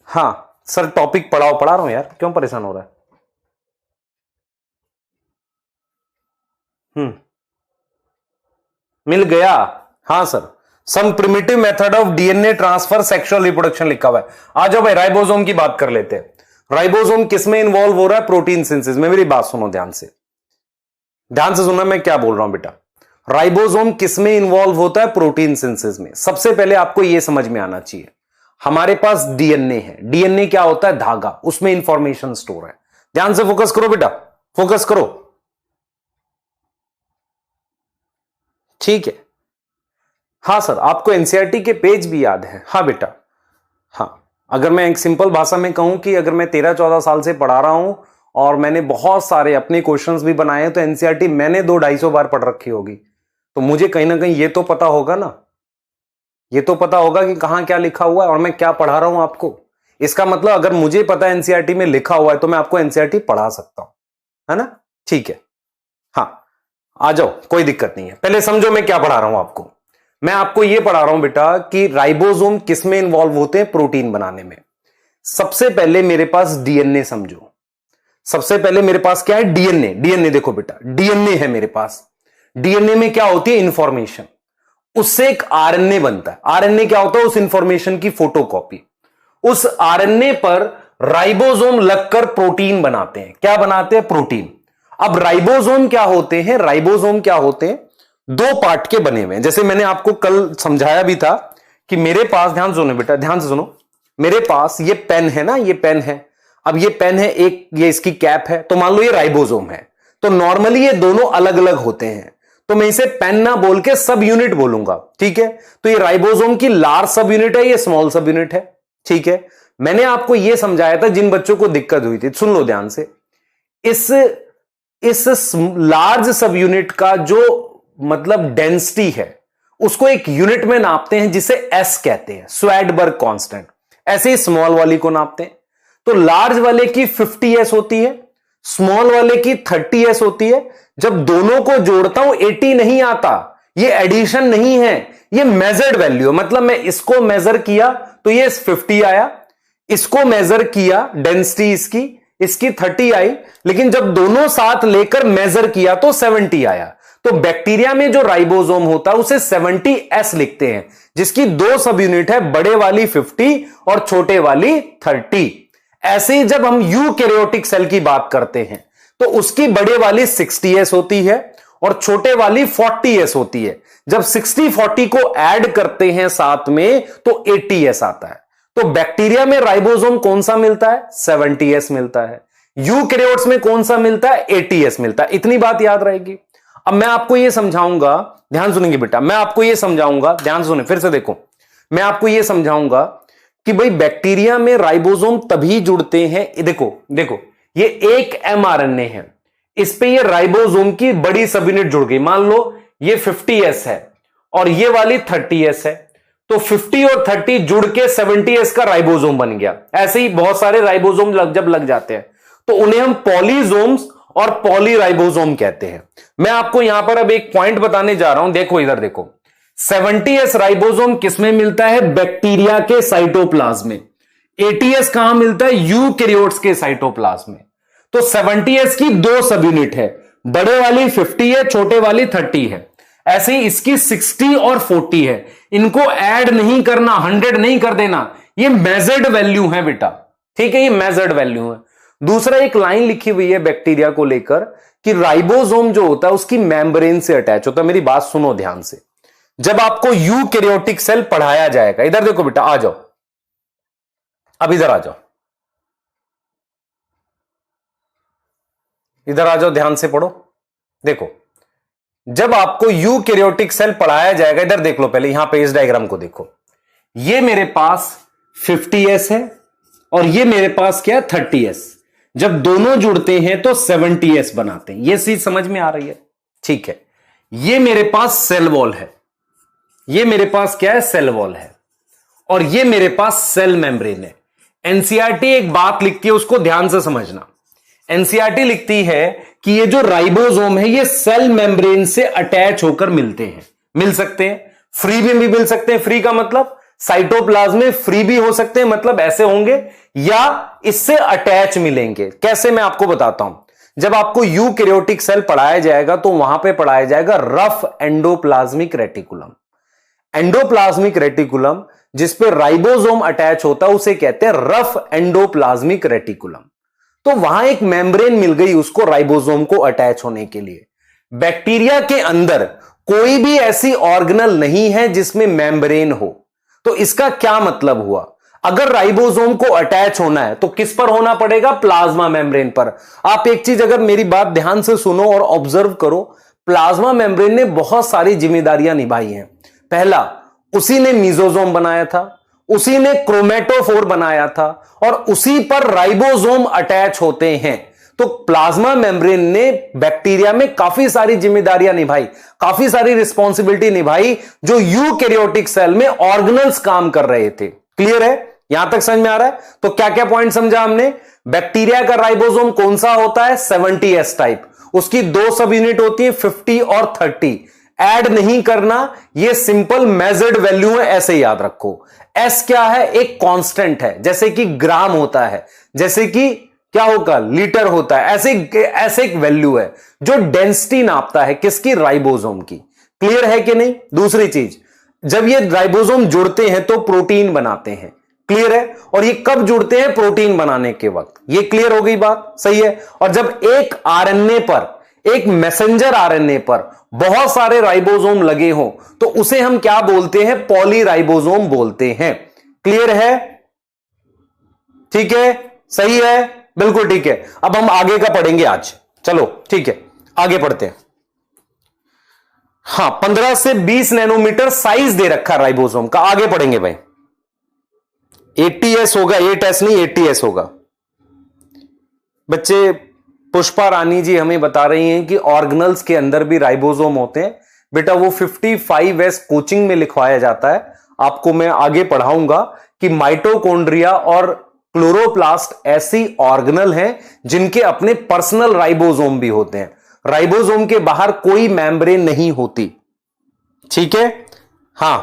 हाँ सर टॉपिक पढ़ा रहा हूं यार, क्यों परेशान हो रहा है? मिल गया? हाँ sir. Some primitive method of DNA transfer sexual reproduction लिखा हुआ है। आ जाओ भाई राइबोसोम की बात कर लेते हैं। राइबोसोम किसमें इन्वॉल्व हो रहा है? प्रोटीन सिंथेसिस में। मेरी बात सुनो ध्यान से, ध्यान से सुनना मैं क्या बोल रहा हूं बेटा। राइबोसोम किसमें इन्वॉल्व होता है? प्रोटीन सिंथेसिस में। सबसे पहले आपको यह समझ में आना चाहिए, हमारे पास डीएनए है। डीएनए क्या होता है? धागा, उसमें इंफॉर्मेशन स्टोर है। ध्यान से फोकस करो बेटा, फोकस करो, ठीक है? हाँ सर आपको एनसीईआरटी के पेज भी याद है? हाँ बेटा हाँ। अगर मैं एक सिंपल भाषा में कहूं कि अगर मैं 13-14 साल से पढ़ा रहा हूं और मैंने बहुत सारे अपने क्वेश्चंस भी बनाए हैं, तो एनसीईआरटी मैंने 200-250 बार पढ़ रखी होगी। तो मुझे कहीं ना कहीं ये तो पता होगा ना, ये तो पता होगा कि कहां क्या लिखा हुआ है और मैं क्या पढ़ा रहा हूं आपको। इसका मतलब अगर मुझे पता है एनसीईआरटी में लिखा हुआ है तो मैं आपको एनसीईआरटी पढ़ा सकता हूं, है ना? ठीक है हाँ, आ जाओ, कोई दिक्कत नहीं है। पहले समझो मैं क्या पढ़ा रहा हूं आपको। मैं आपको यह पढ़ा रहा हूं बेटा कि राइबोसोम किसमें इंवॉल्व होते हैं? प्रोटीन बनाने में। सबसे पहले मेरे पास डीएनए समझो। सबसे पहले मेरे पास क्या है? डीएनए। डीएनए देखो बेटा, डीएनए है मेरे पास। डीएनए में क्या होती है? इंफॉर्मेशन। उससे एक आरएनए बनता है। आरएनए क्या होता है? उस इंफॉर्मेशन की फोटोकॉपी। उस आरएनए पर राइबोसोम लगकर प्रोटीन बनाते हैं। क्या बनाते हैं? प्रोटीन। अब राइबोसोम क्या होते हैं? राइबोसोम क्या होते हैं? 2 पार्ट के बने हुए हैं। जैसे मैंने आपको कल समझाया भी था कि मेरे पास, ध्यान से सुनो बेटा, ध्यान से सुनो, मेरे पास ये पेन है ना, ये पेन है। अब ये पेन है, एक ये इसकी कैप है, तो मान लो ये राइबोसोम है। तो नॉर्मली ये दोनों अलग अलग होते हैं, तो मैं इसे पेन ना बोल के सब यूनिट बोलूंगा, ठीक है? तो ये राइबोसोम की लार्ज सब यूनिट है, ये स्मॉल सब यूनिट है, ठीक है? मैंने आपको यह समझाया था, जिन बच्चों को दिक्कत हुई थी, सुन लो ध्यान से। इस लार्ज सब यूनिट का जो मतलब डेंसिटी है उसको एक यूनिट में नापते हैं जिसे एस कहते हैं, स्वैडबर्ग कांस्टेंट। ऐसे ही स्मॉल वाली को नापते हैं। तो लार्ज वाले की 50s होती है, स्मॉल वाले की 30s होती है। जब दोनों को जोड़ता हूं 80 नहीं आता, ये एडिशन नहीं है, ये मेजर्ड वैल्यू है। मतलब मैं इसको मेजर किया तो ये 50 आया, इसको मेजर किया डेंसिटी इसकी 30 आई, लेकिन जब दोनों साथ लेकर मेजर किया तो 70 आया। तो बैक्टीरिया में जो राइबोसोम होता है उसे 70S लिखते हैं, जिसकी दो सब यूनिट है, बड़े वाली 50 और छोटे वाली 30। ऐसे ही जब हम यूकैरियोटिक सेल की बात करते हैं तो उसकी बड़े वाली 60S होती है और छोटे वाली 40S होती है। जब 60-40 को ऐड करते हैं साथ में तो 80S आता है। तो बैक्टीरिया में राइबोसोम कौन सा मिलता है? 70S मिलता है। यूकैरियोट्स में कौन सा मिलता है? 80S मिलता है। इतनी बात याद रहेगी। अब मैं आपको यह समझाऊंगा, ध्यान सुनेंगे बेटा, मैं आपको यह समझाऊंगा, ध्यान सुने फिर से देखो, मैं आपको यह समझाऊंगा कि भाई बैक्टीरिया में राइबोसोम तभी जुड़ते हैं। देखो देखो, ये एक mRNA है, इस पे ये राइबोसोम की बड़ी सब यूनिट जुड़ गई। मान लो ये 50S है और ये वाली 30S है, तो 50 और 30 जुड़ के 70S का राइबोसोम बन गया। ऐसे ही बहुत सारे राइबोसोम जब लग जाते हैं तो उन्हें हम पॉलीसोम्स और पॉलीराइबोसोम कहते हैं। मैं आपको यहां पर अब एक पॉइंट बताने जा रहा हूं, देखो इधर देखो, 70S राइबोसोम किसमें मिलता है? बैक्टीरिया के साइटोप्लाज्म में। 80S कहां मिलता है? यूकैरियोट्स के साइटोप्लाज्म में। तो 70S की दो सब यूनिट है, बड़े वाली 50 है, छोटे वाली 30 है। ऐसे ही इसकी 60 और 40 है, इनको ऐड नहीं करना, 100 नहीं कर देना, ये मेजर्ड वैल्यू है बेटा, ठीक है, ये मेजर्ड वैल्यू है। दूसरा एक लाइन लिखी हुई है बैक्टीरिया को लेकर कि राइबोसोम जो होता है उसकी मेम्ब्रेन से अटैच होता है। मेरी बात सुनो ध्यान से, जब आपको यूकैरियोटिक सेल पढ़ाया जाएगा, इधर देखो बेटा, आ जाओ, अब इधर आ जाओ, इधर आ जाओ, ध्यान से पढ़ो। देखो, जब आपको यूकैरियोटिक सेल पढ़ाया जाएगा, इधर देख लो, पहले यहां पे इस डायग्राम को देखो, ये मेरे पास 50S है और ये मेरे पास क्या है? 30S। जब दोनों जुड़ते हैं तो 70S बनाते हैं। ये चीज समझ में आ रही है? ठीक है। ये मेरे पास सेल वॉल है, ये मेरे पास क्या है? सेल वॉल है, और ये मेरे पास सेल मेम्ब्रेन है। एनसीईआरटी एक बात लिखती है, उसको ध्यान से समझना। एनसीईआरटी लिखती है कि ये जो राइबोसोम है ये सेल मेम्ब्रेन से अटैच होकर मिलते हैं, मिल सकते हैं, फ्री में भी मिल सकते हैं। फ्री का मतलब साइटोप्लाज्म में फ्री भी हो सकते हैं, मतलब ऐसे होंगे, या इससे अटैच मिलेंगे। कैसे? मैं आपको बताता हूं। जब आपको यूकैरियोटिक सेल पढ़ाया जाएगा तो वहां पे पढ़ाया जाएगा rough endoplasmic reticulum. Endoplasmic reticulum जिस पे राइबोसोम अटैच होता है उसे कहते हैं रफ एंडोप्लाज्मिक रेटिकुलम। तो वहां एक मेम्ब्रेन मिल गई उसको राइबोसोम को अटैच होने के लिए। बैक्टीरिया के अंदर कोई भी ऐसी ऑर्गेनल नहीं है जिसमें मेम्ब्रेन हो। तो इसका क्या मतलब हुआ? अगर राइबोसोम को अटैच होना है तो किस पर होना पड़ेगा? प्लाज्मा मेम्ब्रेन पर। आप एक चीज अगर मेरी बात ध्यान से सुनो और ऑब्जर्व करो, प्लाज्मा मेम्ब्रेन ने बहुत सारी जिम्मेदारियां निभाई हैं। पहला, उसी ने मीजोसोम बनाया था, उसी ने क्रोमेटोफोर बनाया था, और उसी पर राइबोसोम अटैच होते हैं। तो प्लाज्मा मेम्ब्रेन ने बैक्टीरिया में काफी सारी जिम्मेदारियां निभाई, काफी सारी रिस्पॉन्सिबिलिटी निभाई, जो यूकैरियोटिक सेल में ऑर्गेनल्स काम कर रहे थे। क्लियर है? यहां तक समझ में आ रहा है? तो क्या क्या पॉइंट समझा हमने? बैक्टीरिया का राइबोसोम कौन सा होता है? 70S type. उसकी दो सब यूनिट होती है, 50 और 30। ऐड नहीं करना, ये सिंपल मेजर्ड वैल्यू है, ऐसे याद रखो। एस क्या है? एक कांस्टेंट है, जैसे कि ग्राम होता है, जैसे कि क्या होगा? लीटर होता है। ऐसे एक वैल्यू है जो डेंसिटी नापता है किसकी? राइबोसोम की। क्लियर है कि नहीं? दूसरी चीज, जब ये राइबोसोम जुड़ते हैं तो प्रोटीन बनाते हैं। क्लियर है? और ये कब जुड़ते हैं? प्रोटीन बनाने के वक्त। ये क्लियर हो गई बात? सही है। और जब एक आरएनए पर, एक मैसेंजर आरएनए पर बहुत सारे राइबोसोम लगे हों तो उसे हम क्या बोलते हैं? पॉलीराइबोसोम बोलते हैं। क्लियर है? ठीक है, सही है, बिल्कुल ठीक है। अब हम आगे का पढ़ेंगे आज। चलो ठीक है, आगे पढ़ते हैं। हाँ, 15 से 20 नैनोमीटर साइज दे रखा राइबोसोम का। आगे पढ़ेंगे भाई। 80S होगा, 8S नहीं 80S होगा। बच्चे, पुष्पा रानी जी हमें बता रही हैं कि ऑर्गेनल्स के अंदर भी राइबोसोम होते हैं। बेटा वो 55S कोचिंग में लिखवाया जाता है। आपको मैं आगे पढ़ाऊंगा कि माइटोकॉन्ड्रिया और क्लोरोप्लास्ट ऐसी ऑर्गेनल हैं जिनके अपने पर्सनल राइबोसोम भी होते हैं। राइबोसोम के बाहर कोई मेम्ब्रेन नहीं होती। ठीक है? हां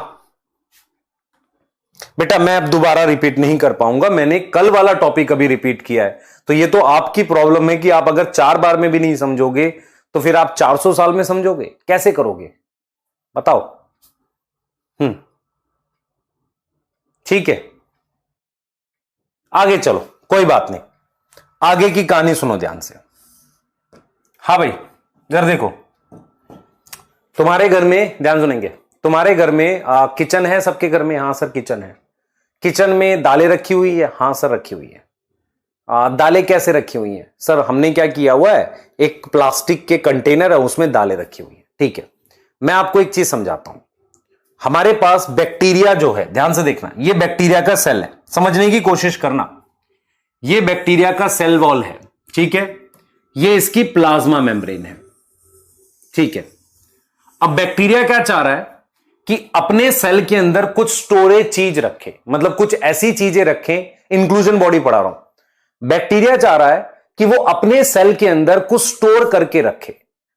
बेटा, मैं अब दोबारा रिपीट नहीं कर पाऊंगा, मैंने कल वाला टॉपिक अभी रिपीट किया है। तो ये तो आपकी प्रॉब्लम है कि आप अगर 4 बार में भी नहीं समझोगे तो फिर आप 400 साल में समझोगे? कैसे करोगे बताओ? ठीक है, आगे चलो, कोई बात नहीं, आगे की कहानी सुनो ध्यान से। हाँ भाई, जरा देखो, तुम्हारे घर में, ध्यान सुनेंगे, तुम्हारे घर में किचन है सबके घर में? हाँ सर किचन है। किचन में दालें रखी हुई है? हाँ सर रखी हुई है। दालें कैसे रखी हुई हैं? सर हमने क्या किया हुआ है, एक प्लास्टिक के कंटेनर है उसमें दालें रखी हुई है। ठीक है, मैं आपको एक चीज समझाता हूं। हमारे पास बैक्टीरिया जो है, ध्यान से देखना, ये बैक्टीरिया का सेल है, समझने की कोशिश करना। ये बैक्टीरिया का सेल वॉल है, ठीक है, ये इसकी प्लाज्मा मेम्ब्रेन है। ठीक है, अब बैक्टीरिया क्या चाह रहा है कि अपने सेल के अंदर कुछ स्टोरेज चीज रखे, मतलब कुछ ऐसी चीजें रखें, इंक्लूजन बॉडी पढ़ा रहा हूं। बैक्टीरिया चाह रहा है कि वो अपने सेल के अंदर कुछ स्टोर करके रखे,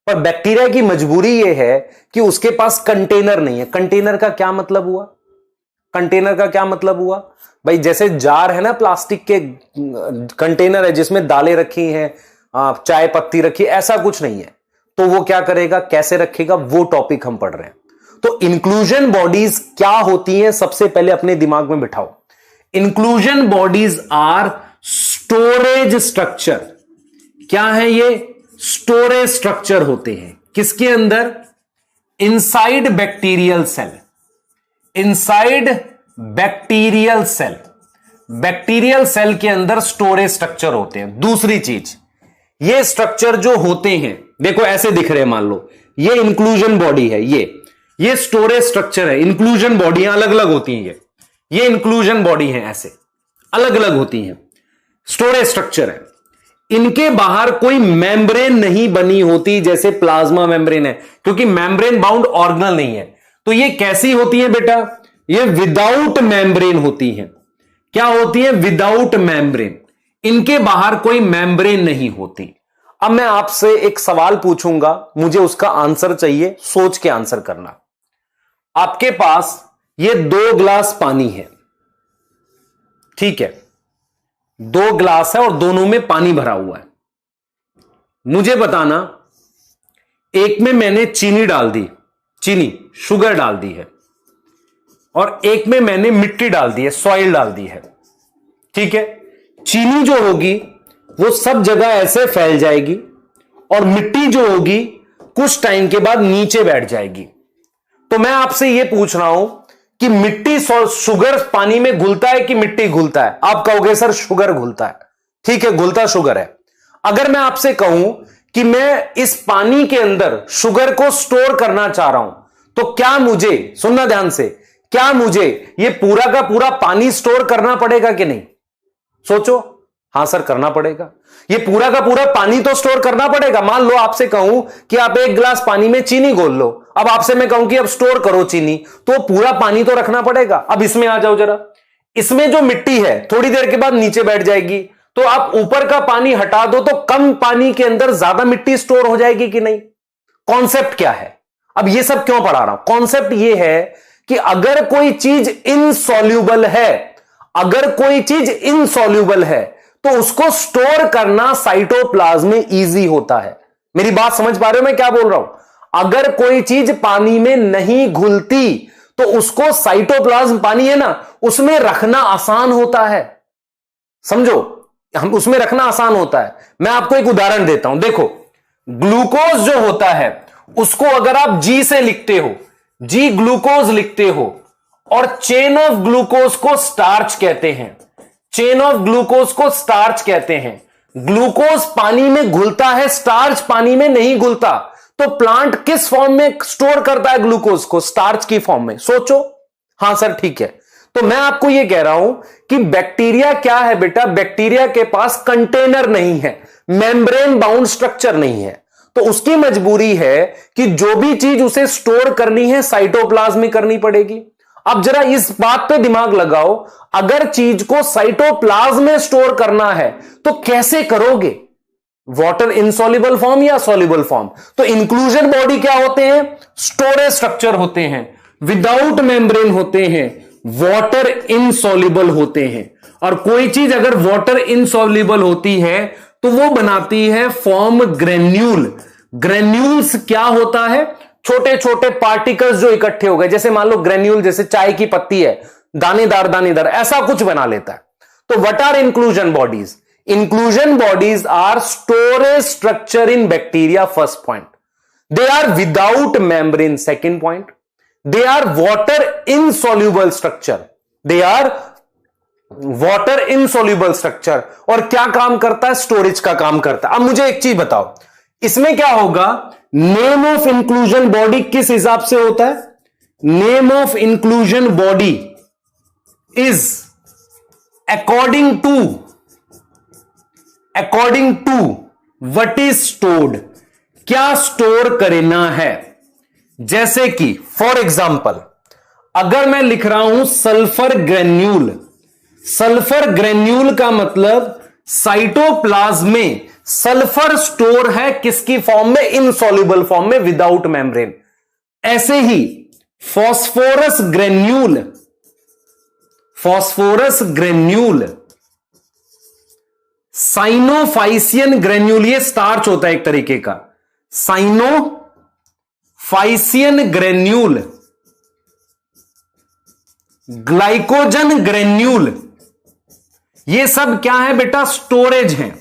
पर बैक्टीरिया की मजबूरी यह है कि उसके पास कंटेनर नहीं है। कंटेनर का क्या मतलब हुआ? कंटेनर का क्या मतलब हुआ भाई? जैसे जार है ना, प्लास्टिक के कंटेनर है जिसमें दालें रखी हैं, चाय पत्ती रखी, ऐसा कुछ नहीं है। तो वो क्या करेगा, कैसे रखेगा, वो टॉपिक हम पढ़ रहे हैं। तो इंक्लूजन बॉडीज क्या होती हैं, सबसे पहले अपने दिमाग में बिठाओ। Inclusion bodies are storage structure. क्या है ये? स्टोरेज स्ट्रक्चर होते हैं। किसके अंदर? Inside bacterial cell. Inside bacterial cell, bacterial cell के अंदर स्टोरेज स्ट्रक्चर होते हैं। दूसरी चीज, ये स्ट्रक्चर जो होते हैं, देखो ऐसे दिख रहे हैं, मान लो ये इंक्लूजन बॉडी है, ये स्टोरेज स्ट्रक्चर है। इंक्लूजन बॉडियां अलग अलग होती हैं, ये इंक्लूजन बॉडी है, ऐसे अलग अलग होती हैं, स्टोरेज स्ट्रक्चर है। इनके बाहर कोई मेम्ब्रेन नहीं बनी होती जैसे प्लाज्मा मेम्ब्रेन है, क्योंकि मेम्ब्रेन बाउंड ऑर्गेनल नहीं है। तो ये कैसी होती है बेटा? ये विदाउट मेम्ब्रेन होती है। क्या होती है? Without membrane. इनके बाहर कोई मेम्ब्रेन नहीं होती। अब मैं आपसे एक सवाल पूछूंगा, मुझे उसका आंसर चाहिए, सोच के आंसर करना। आपके पास ये 2 गिलास पानी है, ठीक है, 2 गिलास है और दोनों में पानी भरा हुआ है। मुझे बताना, एक में मैंने चीनी डाल दी, चीनी शुगर डाल दी है, और एक में मैंने मिट्टी डाल दी है, सॉइल डाल दी है। ठीक है, चीनी जो होगी वो सब जगह ऐसे फैल जाएगी, और मिट्टी जो होगी कुछ टाइम के बाद नीचे बैठ जाएगी। तो मैं आपसे यह पूछ रहा हूं कि मिट्टी शुगर पानी में घुलता है कि मिट्टी घुलता है? आप कहोगे सर शुगर घुलता है। ठीक है, घुलता शुगर है। अगर मैं आपसे कहूं कि मैं इस पानी के अंदर शुगर को स्टोर करना चाह रहा हूं, तो क्या मुझे, सुनना ध्यान से, क्या मुझे यह पूरा का पूरा पानी स्टोर करना पड़ेगा कि नहीं? सोचो। हां सर करना पड़ेगा। ये पूरा का पूरा पानी तो स्टोर करना पड़ेगा। मान लो आपसे कहूं कि आप 1 गिलास पानी में चीनी घोल लो, अब आपसे मैं कहूं कि अब स्टोर करो चीनी, तो पूरा पानी तो रखना पड़ेगा। अब इसमें आ जाओ जरा, इसमें जो मिट्टी है थोड़ी देर के बाद नीचे बैठ जाएगी, तो आप ऊपर का पानी हटा दो तो कम पानी के अंदर ज्यादा मिट्टी स्टोर हो जाएगी कि नहीं? कॉन्सेप्ट क्या है? अब ये सब क्यों पढ़ा रहा हूं? कॉन्सेप्ट ये है कि अगर कोई चीज इनसॉल्यूबल है, अगर कोई चीज इनसॉल्यूबल है, तो उसको स्टोर करना साइटोप्लाज्म में इजी होता है। मेरी बात समझ पा रहे हो मैं क्या बोल रहा हूं? अगर कोई चीज पानी में नहीं घुलती तो उसको साइटोप्लाज्म, पानी है ना, उसमें रखना आसान होता है। समझो, हम उसमें रखना आसान होता है। मैं आपको एक उदाहरण देता हूं, देखो ग्लूकोज जो होता है उसको अगर आप जी से लिखते हो, जी ग्लूकोज लिखते हो, और चेन ऑफ ग्लूकोज को स्टार्च कहते हैं, चेन ऑफ ग्लूकोज को स्टार्च कहते हैं। ग्लूकोज पानी में घुलता है, स्टार्च पानी में नहीं घुलता। तो प्लांट किस फॉर्म में स्टोर करता है ग्लूकोज को? स्टार्च की फॉर्म में। सोचो। हां सर ठीक है। तो मैं आपको यह कह रहा हूं कि बैक्टीरिया क्या है बेटा? बैक्टीरिया के पास कंटेनर नहीं है, मेम्ब्रेन बाउंड स्ट्रक्चर नहीं है, तो उसकी मजबूरी है कि जो भी चीज उसे स्टोर करनी है साइटोप्लाज्म में करनी पड़ेगी। अब जरा इस बात पे दिमाग लगाओ, अगर चीज को साइटोप्लाज्म में स्टोर करना है तो कैसे करोगे? वाटर इनसॉल्युबल फॉर्म या सॉल्युबल फॉर्म? तो इंक्लूजन बॉडी क्या होते हैं? स्टोरेज स्ट्रक्चर होते हैं, विदाउट मेम्ब्रेन होते हैं, वाटर इनसॉल्युबल होते हैं। और कोई चीज अगर वाटर इनसॉल्युबल होती है तो वो बनाती है फॉर्म ग्रेन्यूल। ग्रेन्यूल्स क्या होता है? छोटे छोटे पार्टिकल्स जो इकट्ठे हो गए, जैसे मान लो ग्रेन्यूल जैसे चाय की पत्ती है, दानेदार दानेदार, ऐसा कुछ बना लेता है। तो what are inclusion bodies? Inclusion bodies are storage structure in bacteria, first point. They are without membrane, second point. They are water insoluble structure, they are water insoluble structure. और क्या काम करता है? स्टोरेज का काम करता है। अब मुझे एक चीज बताओ, इसमें क्या होगा? नेम ऑफ इंक्लूजन बॉडी किस हिसाब से होता है? Name of inclusion body is according to what is stored, क्या स्टोर करना है। जैसे कि फॉर एग्जाम्पल, अगर मैं लिख रहा हूं सल्फर ग्रेन्यूल, सल्फर ग्रेन्यूल का मतलब साइटोप्लाज्म में सल्फर स्टोर है, किसकी फॉर्म में? इनसॉल्युबल फॉर्म में, विदाउट मेम्ब्रेन। ऐसे ही phosphorus granule, phosphorus granule, cyanophycean granule, ये स्टार्च होता है एक तरीके का, साइनोफाइसियन ग्रेन्यूल, ग्लाइकोजन ग्रेन्यूल, ये सब क्या है बेटा? स्टोरेज है।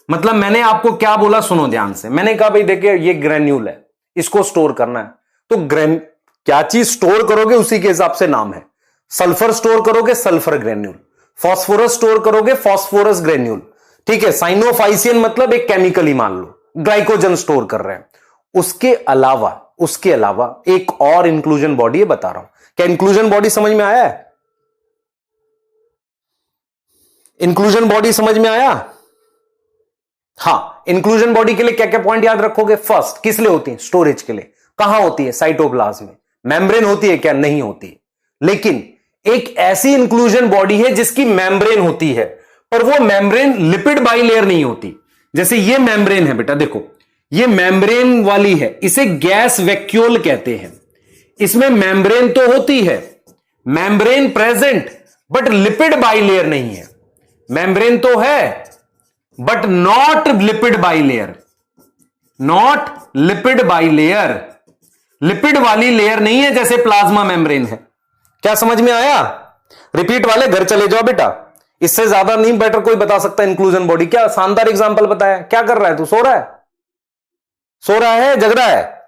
मतलब मैंने आपको क्या बोला, सुनो ध्यान से। मैंने कहा भाई देखिए ये ग्रेन्यूल है, इसको स्टोर करना है। तो क्या चीज स्टोर करोगे उसी के हिसाब से नाम है। सल्फर स्टोर करोगे, सल्फर ग्रेन्यूल। फॉस्फोरस स्टोर करोगे, फॉस्फोरस ग्रेन्यूल। ठीक है, साइनोफाइसियन मतलब एक केमिकल ही मान लो, ग्लाइकोजन स्टोर कर रहे हैं। उसके अलावा एक और इंक्लूजन बॉडी है, बता रहा हूं। क्या इंक्लूजन बॉडी समझ में आया है? इंक्लूजन बॉडी समझ में आया? हां, इंक्लूजन बॉडी के लिए क्या क्या पॉइंट याद रखोगे? फर्स्ट, किस लिए होती है? स्टोरेज के लिए। कहां होती है? साइटोप्लाज्म में। मेम्ब्रेन होती है क्या? नहीं होती। लेकिन एक ऐसी इंक्लूजन बॉडी है जिसकी मेम्ब्रेन होती है, पर वो मेम्ब्रेन लिपिड बाइलेयर नहीं होती। जैसे ये मेम्ब्रेन है बेटा, देखो ये मेम्ब्रेन वाली है, इसे गैस वैक्यूल कहते हैं। इसमें मेम्ब्रेन तो होती है, membrane present, but lipid bilayer नहीं है। मेम्ब्रेन तो है but not lipid bilayer, not lipid bilayer, lipid वाली लेयर नहीं है जैसे प्लाज्मा मेम्ब्रेन है। क्या समझ में आया? रिपीट वाले घर चले जाओ बेटा, इससे ज्यादा नहीं बेटर कोई बता सकता इंक्लूजन बॉडी। क्या शानदार एग्जांपल बताया। क्या कर रहा है तू? सो रहा है? सो रहा है, जग रहा है?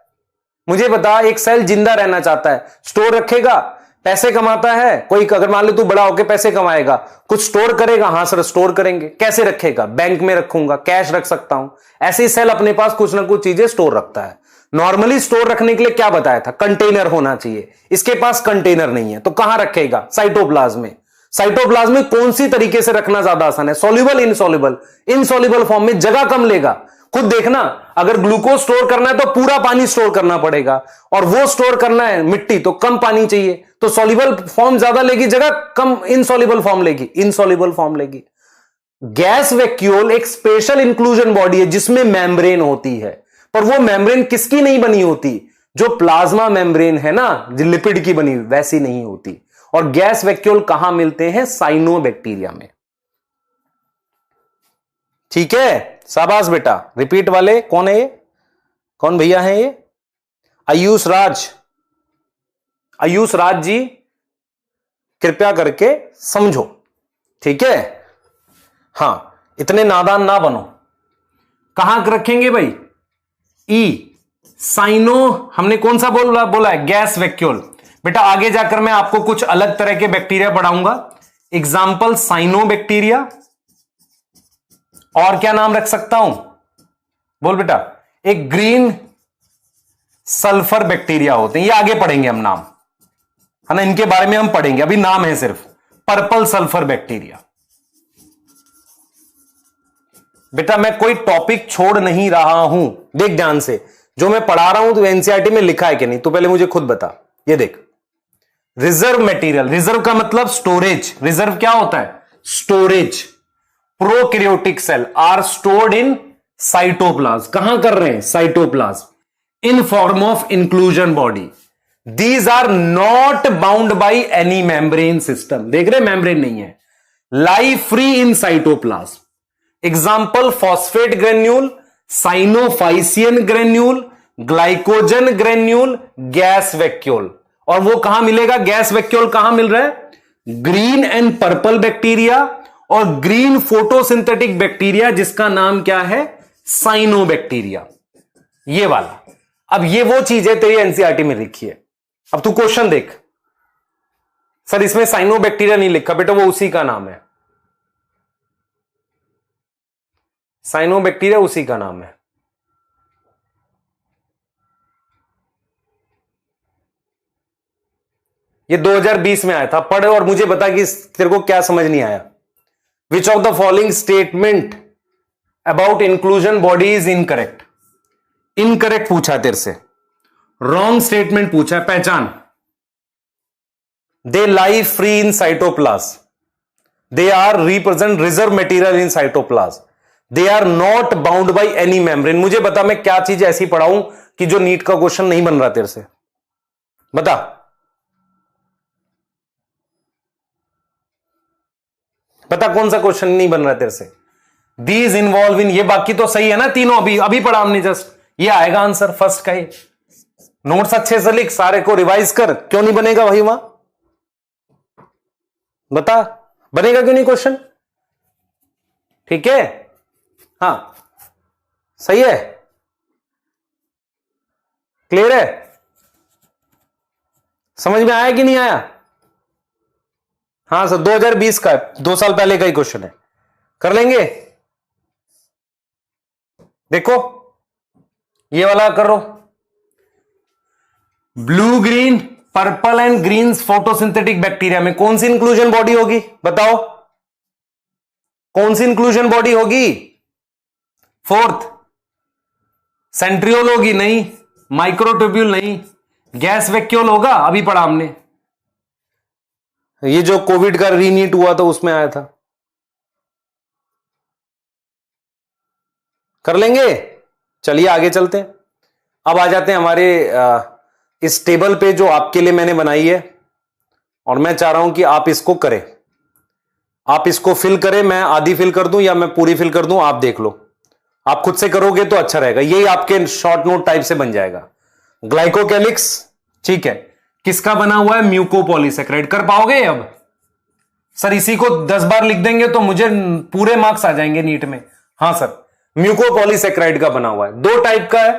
मुझे बता, एक सेल जिंदा रहना चाहता है, स्टोर रखेगा, पैसे कमाता है। कोई अगर मान लो तू बड़ा होकर पैसे कमाएगा, कुछ स्टोर करेगा? हां सर स्टोर करेंगे। कैसे रखेगा? बैंक में रखूंगा, कैश रख सकता हूं। ऐसे ही सेल अपने पास कुछ ना कुछ चीजें स्टोर रखता है। नॉर्मली स्टोर रखने के लिए क्या बताया था? कंटेनर होना चाहिए। इसके पास कंटेनर नहीं है, तो कहां रखेगा? साइटोप्लाज्म में। साइटोप्लाज्म में कौन सी तरीके से रखना ज्यादा आसान है? Soluble, insoluble? इनसॉल्युबल फॉर्म में जगह कम लेगा। खुद देखना, अगर ग्लूकोज स्टोर करना है तो पूरा पानी स्टोर करना पड़ेगा, और वो स्टोर करना है मिट्टी तो कम पानी चाहिए, तो सॉल्युबल फॉर्म ज्यादा लेगी जगह, कम इनसॉल्युबल फॉर्म लेगी, इनसॉल्युबल फॉर्म लेगी। गैस वैक्यूल एक स्पेशल इंक्लूजन बॉडी है जिसमें मेम्ब्रेन होती है, पर वो मेम्ब्रेन किसकी नहीं बनी होती? जो प्लाज्मा मेम्ब्रेन है ना, जो लिपिड की बनी हुई, वैसी नहीं होती। और गैस वैक्यूल कहां मिलते हैं? साइनोबैक्टीरिया में। ठीक है, शाबाश बेटा। रिपीट वाले कौन है ये? कौन भैया है ये? आयुष राज, आयुष राज जी कृपया करके समझो। ठीक है, हां, इतने नादान ना बनो। कहां रखेंगे भाई? ई, साइनो, हमने कौन सा बोला है? Gas vacuole. बेटा आगे जाकर मैं आपको कुछ अलग तरह के बैक्टीरिया पढ़ाऊंगा। एग्जाम्पल साइनो बैक्टीरिया, और क्या नाम रख सकता हूं? बोल बेटा। एक ग्रीन सल्फर बैक्टीरिया होते हैं, ये आगे पढ़ेंगे हम नाम, है ना, इनके बारे में हम पढ़ेंगे, अभी नाम है सिर्फ। Purple sulphur bacteria. बेटा मैं कोई टॉपिक छोड़ नहीं रहा हूं, देख ध्यान से, जो मैं पढ़ा रहा हूं तो एनसीईआरटी में लिखा है कि नहीं, तो पहले मुझे खुद बता। ये देख, रिजर्व मटेरियल, रिजर्व का मतलब स्टोरेज। रिजर्व क्या होता है? Storage. Prokaryotic cell are stored in cytoplasm. कहां कर रहे हैं? Cytoplasm. In form of inclusion body. These are not bound by any membrane system. देख रहे, मेम्ब्रेन नहीं है। Lie free in cytoplasm. Example phosphate granule, cyanophycean granule, glycogen granule, gas vacuole. और वो कहां मिलेगा? गैस वैक्यूल कहां मिल रहा है? ग्रीन एंड पर्पल बैक्टीरिया और ग्रीन फोटोसिंथेटिक बैक्टीरिया, जिसका नाम क्या है? साइनोबैक्टीरिया, ये वाला। अब ये वो चीज है तेरी एनसीईआरटी में लिखी है। अब तू क्वेश्चन देख, सर इसमें साइनोबैक्टीरिया नहीं लिखा बेटा, वो उसी का नाम है, साइनोबैक्टीरिया उसी का नाम है। ये 2020 में आया था, पढ़ और मुझे बता कि तेरे को क्या समझ नहीं आया। Which of the following statement about inclusion body is incorrect? Incorrect पूछा तेरे से, रॉन्ग स्टेटमेंट पूछा है, पहचान। They lie free in cytoplasm, they are represent reserve material in cytoplasm, they are not bound by any membrane. मुझे बता मैं क्या चीज ऐसी पढ़ाऊं कि जो नीट का क्वेश्चन नहीं बन रहा तेरे से, बता। बता कौन सा क्वेश्चन नहीं बन रहा तेरे से? दीज इन्वॉल्व इन, ये बाकी तो सही है ना तीनों, अभी अभी पढ़ा हमने जस्ट, ये आएगा आंसर फर्स्ट का ही। नोट्स अच्छे से लिख, सारे को रिवाइज कर। क्यों नहीं बनेगा भाई वहां? बता बनेगा क्यों नहीं क्वेश्चन? ठीक है, हाँ सही है, क्लियर है, समझ में आया कि नहीं आया? हाँ सर 2020 का है, 2 साल पहले का ही क्वेश्चन है, कर लेंगे। देखो ये वाला करो, blue green purple and green photosynthetic bacteria में कौन सी इंक्लूजन बॉडी होगी? बताओ कौन सी इंक्लूजन बॉडी होगी? फोर्थ, सेंट्रियोल होगी? नहीं। माइक्रोट्यूब्यूल? नहीं। गैस वैक्यूल होगा? अभी पढ़ा हमने, ये जो कोविड का रीनीट हुआ था उसमें आया था। कर लेंगे, चलिए आगे चलते हैं। अब आ जाते हैं हमारे इस टेबल पे जो आपके लिए मैंने बनाई है, और मैं चाह रहा हूं कि आप इसको करें, आप इसको फिल करें। मैं आधी फिल कर दूं या मैं पूरी फिल कर दूं, आप देख लो। आप खुद से करोगे तो अच्छा रहेगा, यही आपके शॉर्ट नोट टाइप से बन जाएगा। ग्लाइकोकैलिक्स, ठीक है, किसका बना हुआ है? म्यूकोपॉलीसेक्राइड। कर पाओगे अब? सर इसी को 10 बार लिख देंगे तो मुझे पूरे मार्क्स आ जाएंगे नीट में। हां सर, म्यूकोपॉलीसेक्राइड का बना हुआ है, 2 टाइप का है,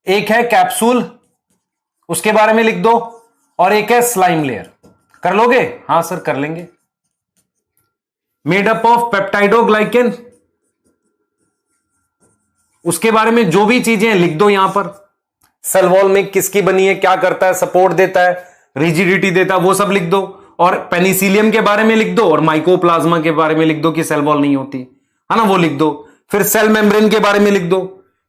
एक है कैप्सूल, उसके बारे में लिख दो, और एक है स्लाइम लेयर। कर लोगे? हां सर कर लेंगे। मेड अप ऑफ पेप्टाइडोग्लाइकेन, उसके बारे में जो भी चीजें लिख दो यहां पर। सेल वॉल में किसकी बनी है, क्या करता है, सपोर्ट देता है, रिजिडिटी देता है, वो सब लिख दो। और पेनिसिलियम के बारे में लिख दो, और माइकोप्लाज्मा के बारे में लिख दो कि सेल वॉल नहीं होती है ना, वो लिख दो। फिर सेल मेम्ब्रेन के बारे में लिख दो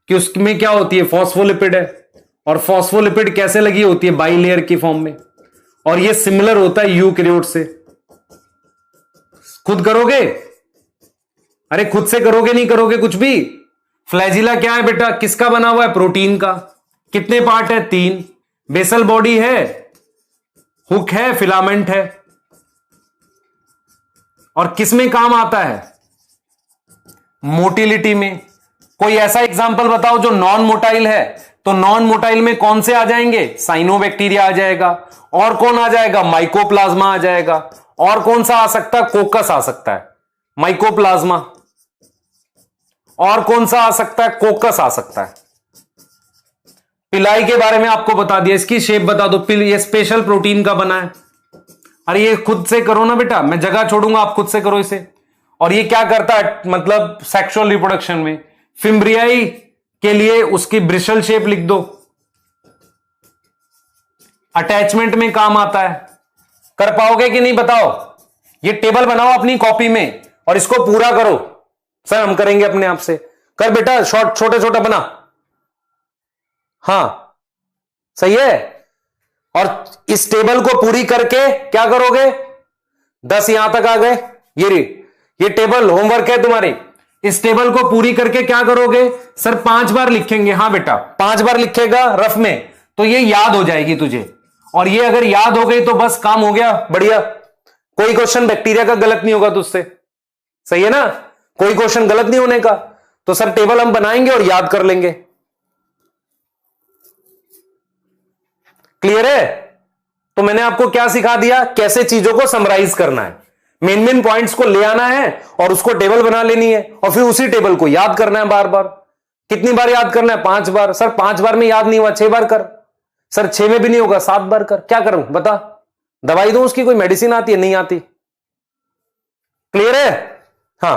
कि उसमें क्या होती है, फॉस्फोलिपिड है, और फॉस्फोलिपिड कैसे लगी होती है, बाइलेयर की फॉर्म में, और ये सिमिलर होता है यूकैरियोट से। खुद करोगे? अरे खुद से करोगे, नहीं करोगे कुछ भी? फ्लैजिला क्या है बेटा, किसका बना हुआ है? प्रोटीन का। कितने पार्ट है? 3। बेसल बॉडी है, हुक है, फिलामेंट है। और किसमें काम आता है? मोटिलिटी में। कोई ऐसा एग्जांपल बताओ जो नॉन मोटाइल है, तो नॉन मोटाइल में कौन से आ जाएंगे? साइनोबैक्टीरिया आ जाएगा, और कौन आ जाएगा? माइकोप्लाज्मा आ जाएगा, और कौन सा आ सकता है? कोकस आ सकता है, माइकोप्लाज्मा। और कौन सा आ सकता है? कोकस आ सकता है। पिलाई के बारे में आपको बता दिया, इसकी शेप बता दो, ये स्पेशल प्रोटीन का बना है। अरे ये खुद से करो ना बेटा, मैं जगह छोड़ूंगा, आप खुद से करो इसे। और ये क्या करता है, मतलब सेक्सुअल रिप्रोडक्शन में? फिम्ब्रियाई के लिए उसकी ब्रिशल शेप लिख दो, अटैचमेंट में काम आता है। कर पाओगे कि नहीं बताओ? ये टेबल बनाओ अपनी कॉपी में और इसको पूरा करो। सर हम करेंगे अपने आप से। कर बेटा, शॉर्ट छोटे छोटे बना। हां सही है। और इस टेबल को पूरी करके क्या करोगे? 10 यहां तक आ गए, ये टेबल होमवर्क है तुम्हारी। इस टेबल को पूरी करके क्या करोगे? सर 5 बार लिखेंगे। हां बेटा 5 बार लिखेगा रफ में, तो ये याद हो जाएगी तुझे। और ये अगर याद हो गई तो बस काम हो गया, बढ़िया। कोई क्वेश्चन बैक्टीरिया का गलत नहीं होगा तुझसे, सही है ना? कोई क्वेश्चन गलत नहीं होने का। तो सर टेबल हम बनाएंगे और याद कर लेंगे। क्लियर है? तो मैंने आपको क्या सिखा दिया, कैसे चीजों को समराइज करना है, मेन मेन पॉइंट्स को ले आना है और उसको टेबल बना लेनी है और फिर उसी टेबल को याद करना है बार बार। कितनी बार याद करना है? 5 बार। सर 5 बार में याद नहीं हुआ, 6 बार कर। सर 6 में भी नहीं होगा, 7 बार कर। क्या करूं बता? दवाई दूं उसकी? कोई मेडिसिन आती है? नहीं आती। क्लियर है? हां,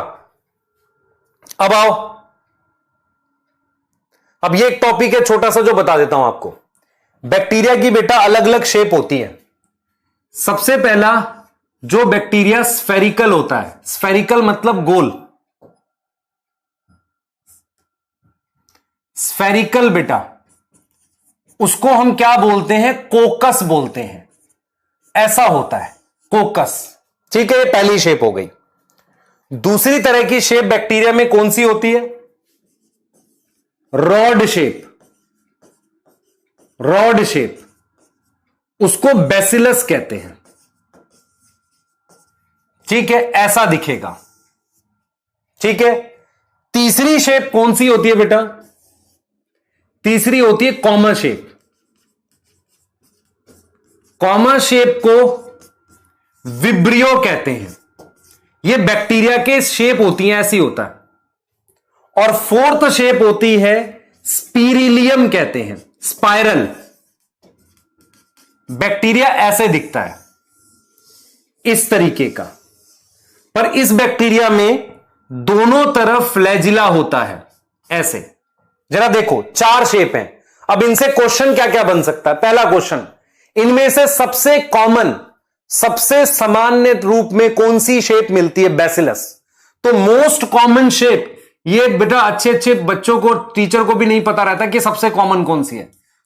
अब आओ, अब ये एक टॉपिक है छोटा सा जो बता देता हूं आपको। बैक्टीरिया की बेटा अलग अलग शेप होती है। सबसे पहला जो बैक्टीरिया स्फेरिकल होता है, स्फेरिकल मतलब गोल, स्फेरिकल बेटा, उसको हम क्या बोलते हैं? कोकस बोलते हैं। ऐसा होता है कोकस। ठीक है, ये पहली शेप हो गई। दूसरी तरह की शेप बैक्टीरिया में कौन सी होती है? Rod shape. रॉड शेप, उसको बैसिलस कहते हैं। ठीक है, ऐसा दिखेगा। ठीक है, तीसरी शेप कौन सी होती है बेटा? तीसरी होती है कॉमा शेप। कॉमा शेप को विब्रियो कहते हैं। ये बैक्टीरिया के शेप होती हैं, ऐसी होता है। और फोर्थ शेप होती है स्पिरिलियम कहते हैं, स्पाइरल। बैक्टीरिया ऐसे दिखता है, इस तरीके का। पर इस बैक्टीरिया में दोनों तरफ फ्लैजिला होता है, ऐसे। जरा देखो, 4 शेप हैं। अब इनसे क्वेश्चन क्या क्या बन सकता है? पहला क्वेश्चन, इनमें से सबसे कॉमन, सबसे सामान्य रूप में कौन सी शेप मिलती है? बैसिलस। तो मोस्ट कॉमन शेप, ये बेटा अच्छे अच्छे बच्चों को, टीचर को भी नहीं पता रहता कि सबसे कॉमन कौन सी है।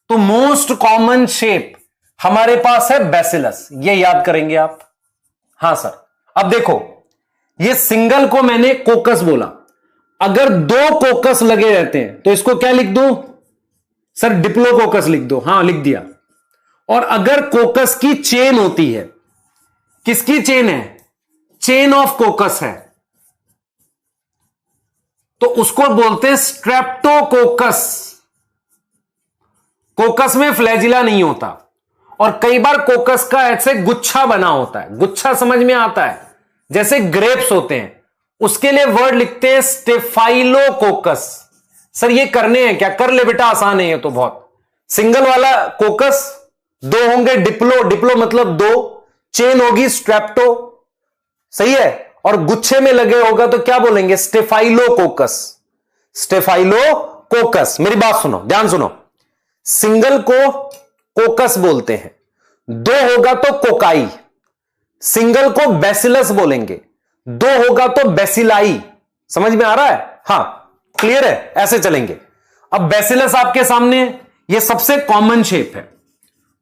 तो मोस्ट कॉमन शेप हमारे पास है बैसिलस, ये याद करेंगे आप। हां सर। अब देखो, ये सिंगल को मैंने कोकस बोला। अगर 2 कोकस लगे रहते हैं तो इसको क्या लिख दूं? सर डिप्लोकोकस लिख दो। हां, लिख दिया। और अगर कोकस की चेन होती है, किसकी चेन है? चेन ऑफ कोकस है, तो उसको बोलते हैं स्ट्रेप्टोकोकस। कोकस में फ्लैजिला नहीं होता, और कई बार कोकस का ऐसे गुच्छा बना होता है। गुच्छा समझ में आता है? जैसे ग्रेप्स होते हैं, उसके लिए वर्ड लिखते हैं स्टेफाइलोकोकस। सर ये करने हैं क्या? कर ले बेटा, आसान है ये तो बहुत। सिंगल वाला कोकस, 2 होंगे डिप्लो, डिप्लो मतलब 2, चेन होगी स्ट्रेप्टो, सही है। और गुच्छे में लगे होगा तो क्या बोलेंगे? स्टेफाइलोकोकस। स्टेफाइलोकोकस। मेरी बात सुनो, ध्यान सुनो। सिंगल को कोकस बोलते हैं, 2 होगा तो कोकाई। सिंगल को बैसिलस बोलेंगे, 2 होगा तो बैसिलाई। समझ में आ रहा है? हां, क्लियर है? ऐसे चलेंगे। अब बैसिलस आपके सामने, यह सबसे कॉमन शेप है,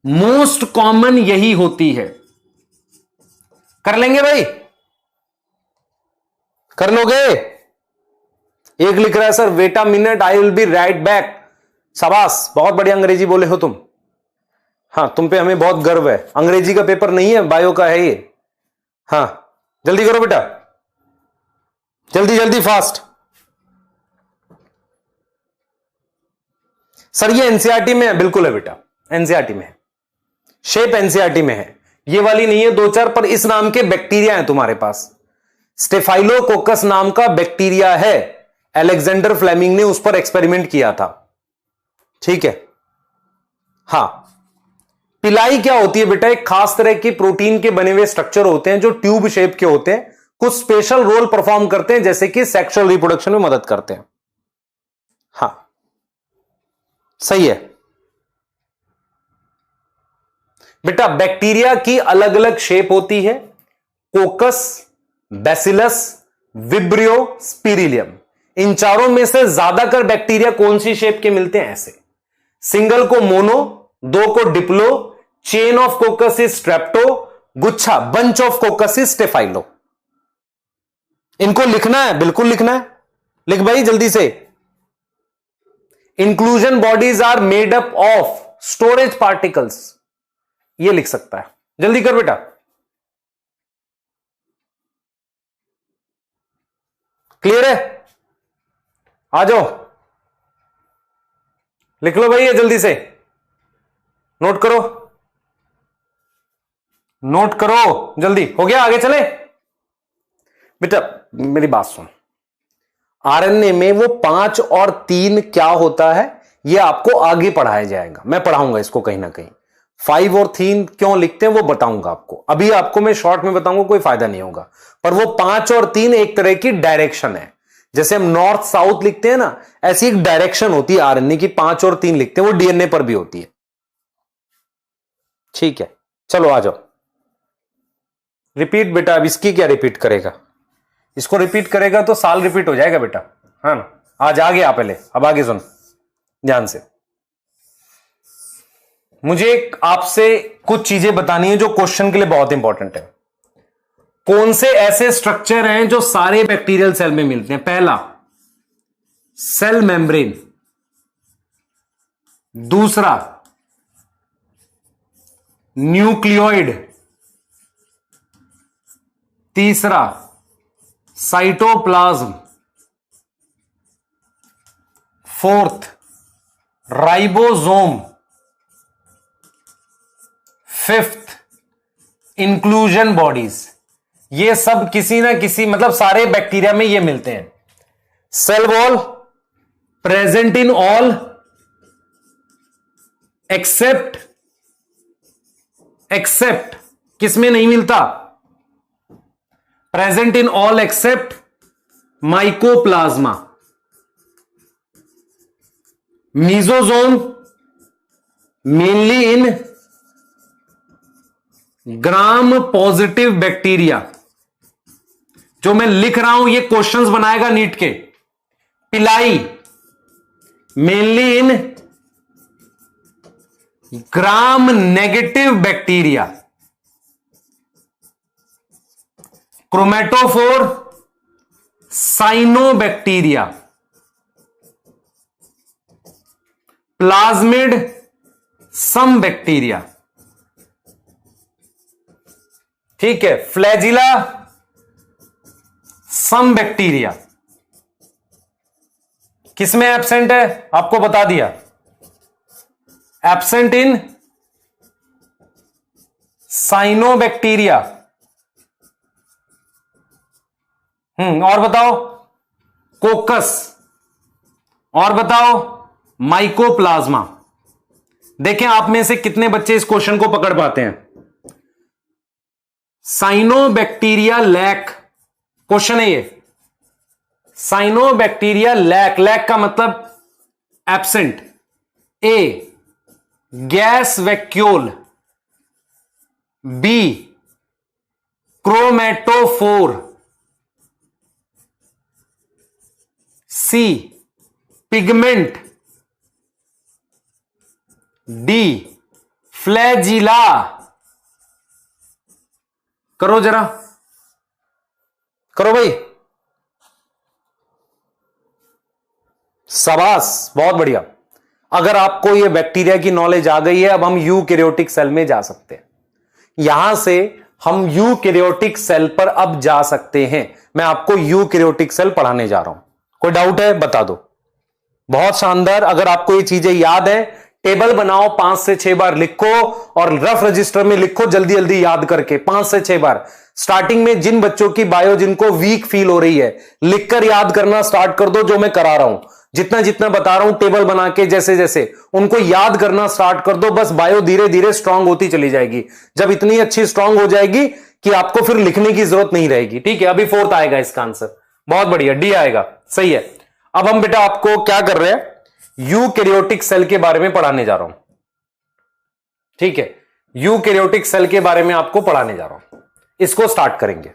मोस्ट कॉमन यही होती है। कर लेंगे भाई? कर लोगे? एक लिख रहा है sir, wait a minute I will be right back. शाबाश, बहुत बढ़िया अंग्रेजी बोले हो तुम। हाँ, तुम पे हमें बहुत गर्व है। अंग्रेजी का पेपर नहीं है, बायो का है ये। हाँ, जल्दी करो बेटा, जल्दी जल्दी, फास्ट। सर ये एनसीईआरटी में है, बिल्कुल है बेटा, एनसीईआरटी में है। शेप एनसीईआरटी में है, ये वाली नहीं है 2-4, पर इस नाम के बैक्टीरिया है तुम्हारे पास। स्टेफाइलोकोकस नाम का बैक्टीरिया है, अलेक्जेंडर फ्लेमिंग ने उस पर एक्सपेरिमेंट किया था। ठीक है। हां, पिलाई क्या होती है बेटा? एक खास तरह की प्रोटीन के बने हुए स्ट्रक्चर होते हैं जो ट्यूब शेप के होते हैं, कुछ स्पेशल रोल परफॉर्म करते हैं, जैसे कि सेक्सुअल रिप्रोडक्शन में मदद करते हैं। हां, सही है बेटा। बैक्टीरिया की अलग अलग शेप होती है, कोकस, बैसिलस, विब्रियो, स्पिरिलियम। इन चारों में से ज्यादातर बैक्टीरिया कौन सी शेप के मिलते हैं? ऐसे, सिंगल को मोनो, 2 को diplo, chain of coccus is strepto, गुच्छा bunch of coccus is staphylo. इनको लिखना है, बिल्कुल लिखना है, लिख भाई जल्दी से। Inclusion bodies are made up of storage particles, ये लिख सकता है। जल्दी कर बेटा। क्लियर है? आ जाओ, लिख लो भाई ये जल्दी से, नोट करो, नोट करो जल्दी। हो गया, आगे चले बेटा। मेरी बात सुन, आरएनए में वो 5 और 3 क्या होता है ये आपको आगे पढ़ाया जाएगा, मैं पढ़ाऊंगा इसको कहीं ना कहीं। 5 और 3 क्यों लिखते हैं वो बताऊंगा आपको, अभी आपको मैं शॉर्ट में बताऊंगा, कोई फायदा नहीं होगा। पर वो 5 और 3 एक तरह की डायरेक्शन है, जैसे हम नॉर्थ साउथ लिखते हैं ना, ऐसी एक डायरेक्शन होती है आरएनए की। 5 और 3 लिखते हैं, वो डीएनए पर भी होती है। ठीक है, चलो आ जाओ। रिपीट बेटा, अब इसकी क्या रिपीट करेगा, इसको रिपीट करेगा तो साल रिपीट हो जाएगा बेटा, है ना। आज आ गया पहले, अब आगे सुन ध्यान से। मुझे आपसे कुछ चीजें बतानी है जो क्वेश्चन के लिए बहुत इंपॉर्टेंट है। कौन से ऐसे स्ट्रक्चर हैं जो सारे बैक्टीरियल सेल में मिलते हैं? पहला सेल मेम्ब्रेन, दूसरा न्यूक्लियोइड, तीसरा cytoplasm, fourth ribosome, fifth inclusion bodies. ये सब किसी ना किसी मतलब सारे बैक्टीरिया में ये मिलते हैं। Cell wall present in all except किसमें नहीं मिलता? Present in all except mycoplasma. Mesosome mainly in gram positive bacteria. जो मैं लिख रहा हूं ये क्वेश्चंस बनाएगा नीट के। Pili mainly in gram negative bacteria. Chromatophore cyanobacteria. Plasmid some bacteria. ठीक है, फ्लैजिला सम बैक्टीरिया। किसमें एब्सेंट है आपको बता दिया, एब्सेंट इन साइनोबैक्टीरिया। और बताओ कोकस, और बताओ माइकोप्लाज्मा। देखें आप में से कितने बच्चे इस क्वेश्चन को पकड़ पाते हैं। साइनोबैक्टीरिया लैक क्वेश्चन है ये। साइनोबैक्टीरिया लैक, लैक का मतलब एब्सेंट। ए गैस वैक्यूल, बी क्रोमेटोफोर, सी पिगमेंट, डी फ्लैजिला। करो जरा, करो भाई, शाबाश, बहुत बढ़िया। अगर आपको ये बैक्टीरिया की नॉलेज आ गई है, अब हम यूकैरियोटिक सेल में जा सकते हैं। यहां से हम यूकैरियोटिक सेल पर अब जा सकते हैं। मैं आपको यूकैरियोटिक सेल पढ़ाने जा रहा हूं। कोई डाउट है बता दो। बहुत शानदार। अगर आपको ये चीजें याद है, टेबल बनाओ, 5 से 6 बार लिखो और रफ रजिस्टर में लिखो, जल्दी जल्दी याद करके 5 से 6 बार। स्टार्टिंग में जिन बच्चों की बायो जिनको वीक फील हो रही है, लिखकर याद करना स्टार्ट कर दो। जो मैं करा रहा हूं, जितना जितना बता रहा हूं, टेबल बना के जैसे जैसे उनको याद करना स्टार्ट कर दो। बस बायो धीरे धीरे स्ट्रांग होती चली जाएगी। जब इतनी अच्छी स्ट्रांग हो जाएगी कि आपको फिर लिखने की जरूरत नहीं रहेगी। ठीक है, अभी 4th आएगा इसका आंसर। बहुत बढ़िया, डी आएगा, सही है। अब हम बेटा आपको क्या कर रहे हैं, यूकैरियोटिक सेल के बारे में पढ़ाने जा रहा हूं। ठीक है, यूकैरियोटिक सेल के बारे में आपको पढ़ाने जा रहा हूं। इसको स्टार्ट करेंगे।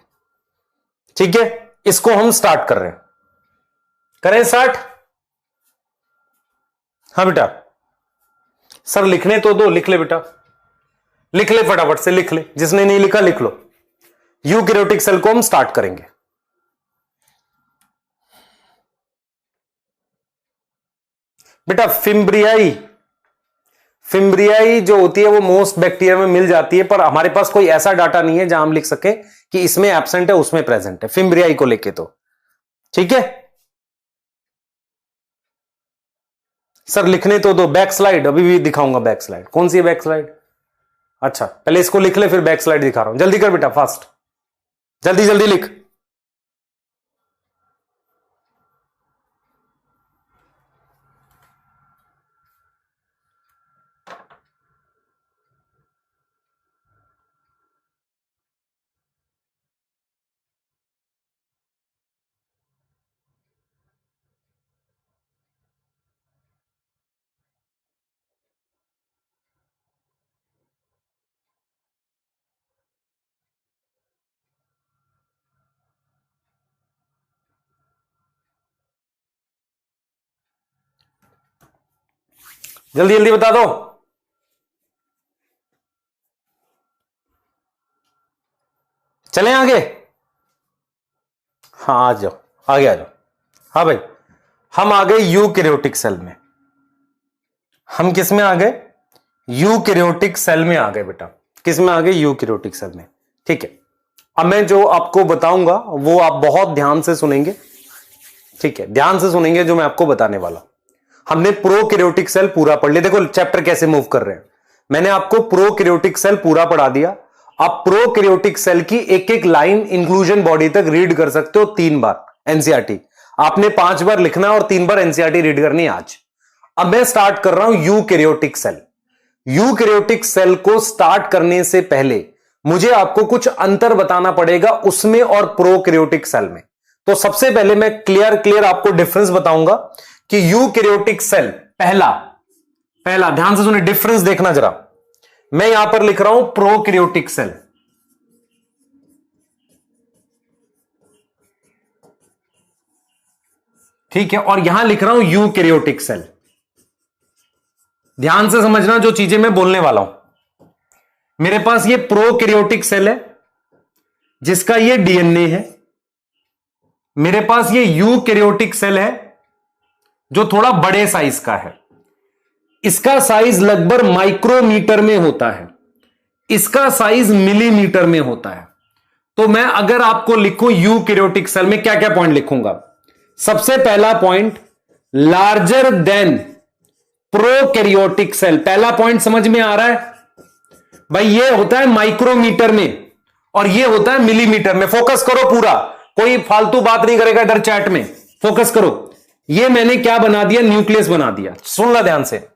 ठीक है, इसको हम स्टार्ट कर रहे हैं। करें स्टार्ट? हाँ बेटा, सर लिखने तो दो। लिख ले बेटा, लिख ले फटाफट से, लिख ले। जिसने नहीं लिखा लिख लो। यूकैरियोटिक सेल को हम स्टार्ट करेंगे। बेटा फिम्ब्रियाई जो होती है वो मोस्ट बैक्टीरिया में मिल जाती है, पर हमारे पास कोई ऐसा डाटा नहीं है जहां हम लिख सके कि इसमें एब्सेंट है उसमें प्रेजेंट है, फिम्ब्रियाई को लेके तो। ठीक है, सर लिखने तो दो, बैक स्लाइड अभी भी दिखाऊंगा। बैक स्लाइड कौन सी है बैक स्लाइड? अच्छा पहले इसको लिख ले, फिर बैक स्लाइड दिखा रहा हूं। जल्दी कर बेटा, फास्ट, जल्दी जल्दी लिख। जल्दी जल्दी बता दो। चलें आगे? हाँ आ जाओ, आगे आ जाओ। हाँ भाई, हम आ गए यूकैरियोटिक सेल में। हम किस में आ गए? यूकैरियोटिक सेल में आ गए बेटा। किस में आ गए? यूकैरियोटिक सेल में। ठीक है, अब मैं जो आपको बताऊंगा वो आप बहुत ध्यान से सुनेंगे। ठीक है, ध्यान से सुनेंगे जो मैं आपको बताने वाला। हमने प्रोकैरियोटिक सेल पूरा पढ़ लिया। देखो चैप्टर कैसे मूव कर रहे हैं। मैंने आपको प्रोकैरियोटिक सेल पूरा पढ़ा दिया। आप प्रोकैरियोटिक सेल की एक एक लाइन इंक्लूजन बॉडी तक रीड कर सकते हो 3 बार एनसीईआरटी। आपने 5 बार लिखना है और 3 बार एनसीईआरटी रीड करनी है आज। अब मैं स्टार्ट कर रहा हूं यूकैरियोटिक सेल। यूकैरियोटिक सेल को स्टार्ट करने से पहले मुझे आपको कुछ अंतर बताना पड़ेगा उसमें और प्रोकैरियोटिक सेल में। तो सबसे पहले मैं क्लियर आपको डिफरेंस बताऊंगा कि यूकैरियोटिक सेल पहला ध्यान से सुनिए, डिफरेंस देखना जरा। मैं यहां पर लिख रहा हूं प्रोकैरियोटिक सेल, ठीक है, और यहां लिख रहा हूं यूकैरियोटिक सेल। ध्यान से समझना जो चीजें मैं बोलने वाला हूं। मेरे पास ये प्रोकैरियोटिक सेल है जिसका ये डीएनए है। मेरे पास ये यूकैरियोटिक सेल है जो थोड़ा बड़े साइज का है। इसका साइज लगभग माइक्रोमीटर में होता है, इसका साइज मिलीमीटर में होता है। तो मैं अगर आपको लिखूं यूकैरियोटिक सेल में क्या क्या पॉइंट लिखूंगा? सबसे पहला point larger than prokaryotic cell. पहला पॉइंट समझ में आ रहा है भाई? ये होता है माइक्रोमीटर में और ये होता है मिलीमीटर में। फोकस करो पूरा, कोई फालतू बात नहीं करेगा इधर चैट में। फोकस करो। ये मैंने क्या बना दिया? न्यूक्लियस बना दिया। सुन ला ध्यान से।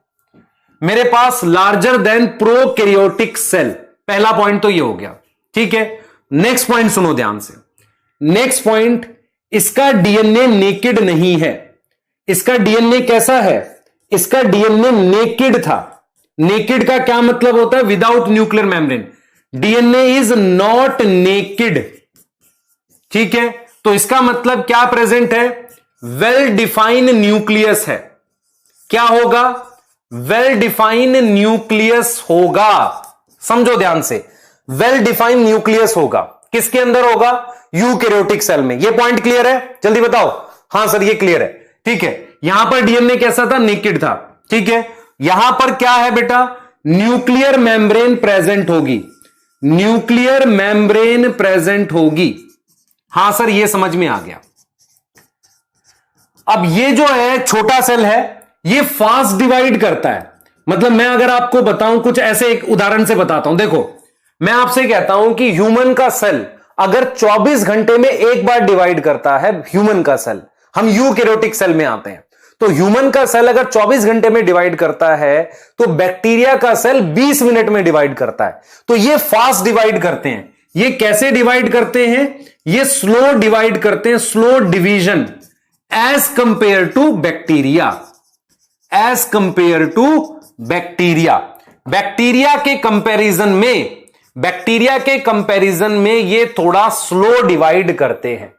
मेरे पास लार्जर देन प्रोकैरियोटिक सेल, पहला पॉइंट तो ये हो गया। ठीक है, नेक्स्ट पॉइंट सुनो ध्यान से। नेक्स्ट पॉइंट, इसका डीएनए नेकेड नहीं है। इसका डीएनए कैसा है? इसका डीएनए नेकेड था। नेकेड का क्या मतलब होता है? Without nuclear membrane. DNA is not naked. ठीक है, तो इसका मतलब क्या प्रेजेंट है? वेल डिफाइंड न्यूक्लियस है। क्या होगा? वेल डिफाइंड न्यूक्लियस होगा। समझो ध्यान से, वेल डिफाइंड न्यूक्लियस होगा। किसके अंदर होगा? यूकैरियोटिक सेल में। ये पॉइंट क्लियर है? जल्दी बताओ। हां सर ये क्लियर है। ठीक है, यहां पर डीएनए कैसा था? नेकेड था। ठीक है, यहां पर क्या है बेटा? न्यूक्लियर मेम्ब्रेन प्रेजेंट होगी। न्यूक्लियर मेम्ब्रेन प्रेजेंट होगी। हां सर ये समझ में आ गया। अब ये जो है छोटा सेल है, ये फास्ट डिवाइड करता है। मतलब मैं अगर आपको बताऊं, कुछ ऐसे एक उदाहरण से बताता हूं। देखो मैं आपसे कहता हूं कि ह्यूमन का सेल अगर 24 घंटे में एक बार डिवाइड करता है, ह्यूमन का सेल, हम यूकैरियोटिक सेल में आते हैं, तो ह्यूमन का सेल अगर 24 घंटे में डिवाइड करता है तो बैक्टीरिया का सेल 20 मिनट में डिवाइड करता है। तो ये फास्ट डिवाइड करते हैं। ये कैसे डिवाइड करते हैं? ये स्लो डिवाइड करते हैं, slow division, as compare to bacteria. As compare to bacteria. Bacteria के कंपैरिजन में ये थोड़ा स्लो डिवाइड करते हैं।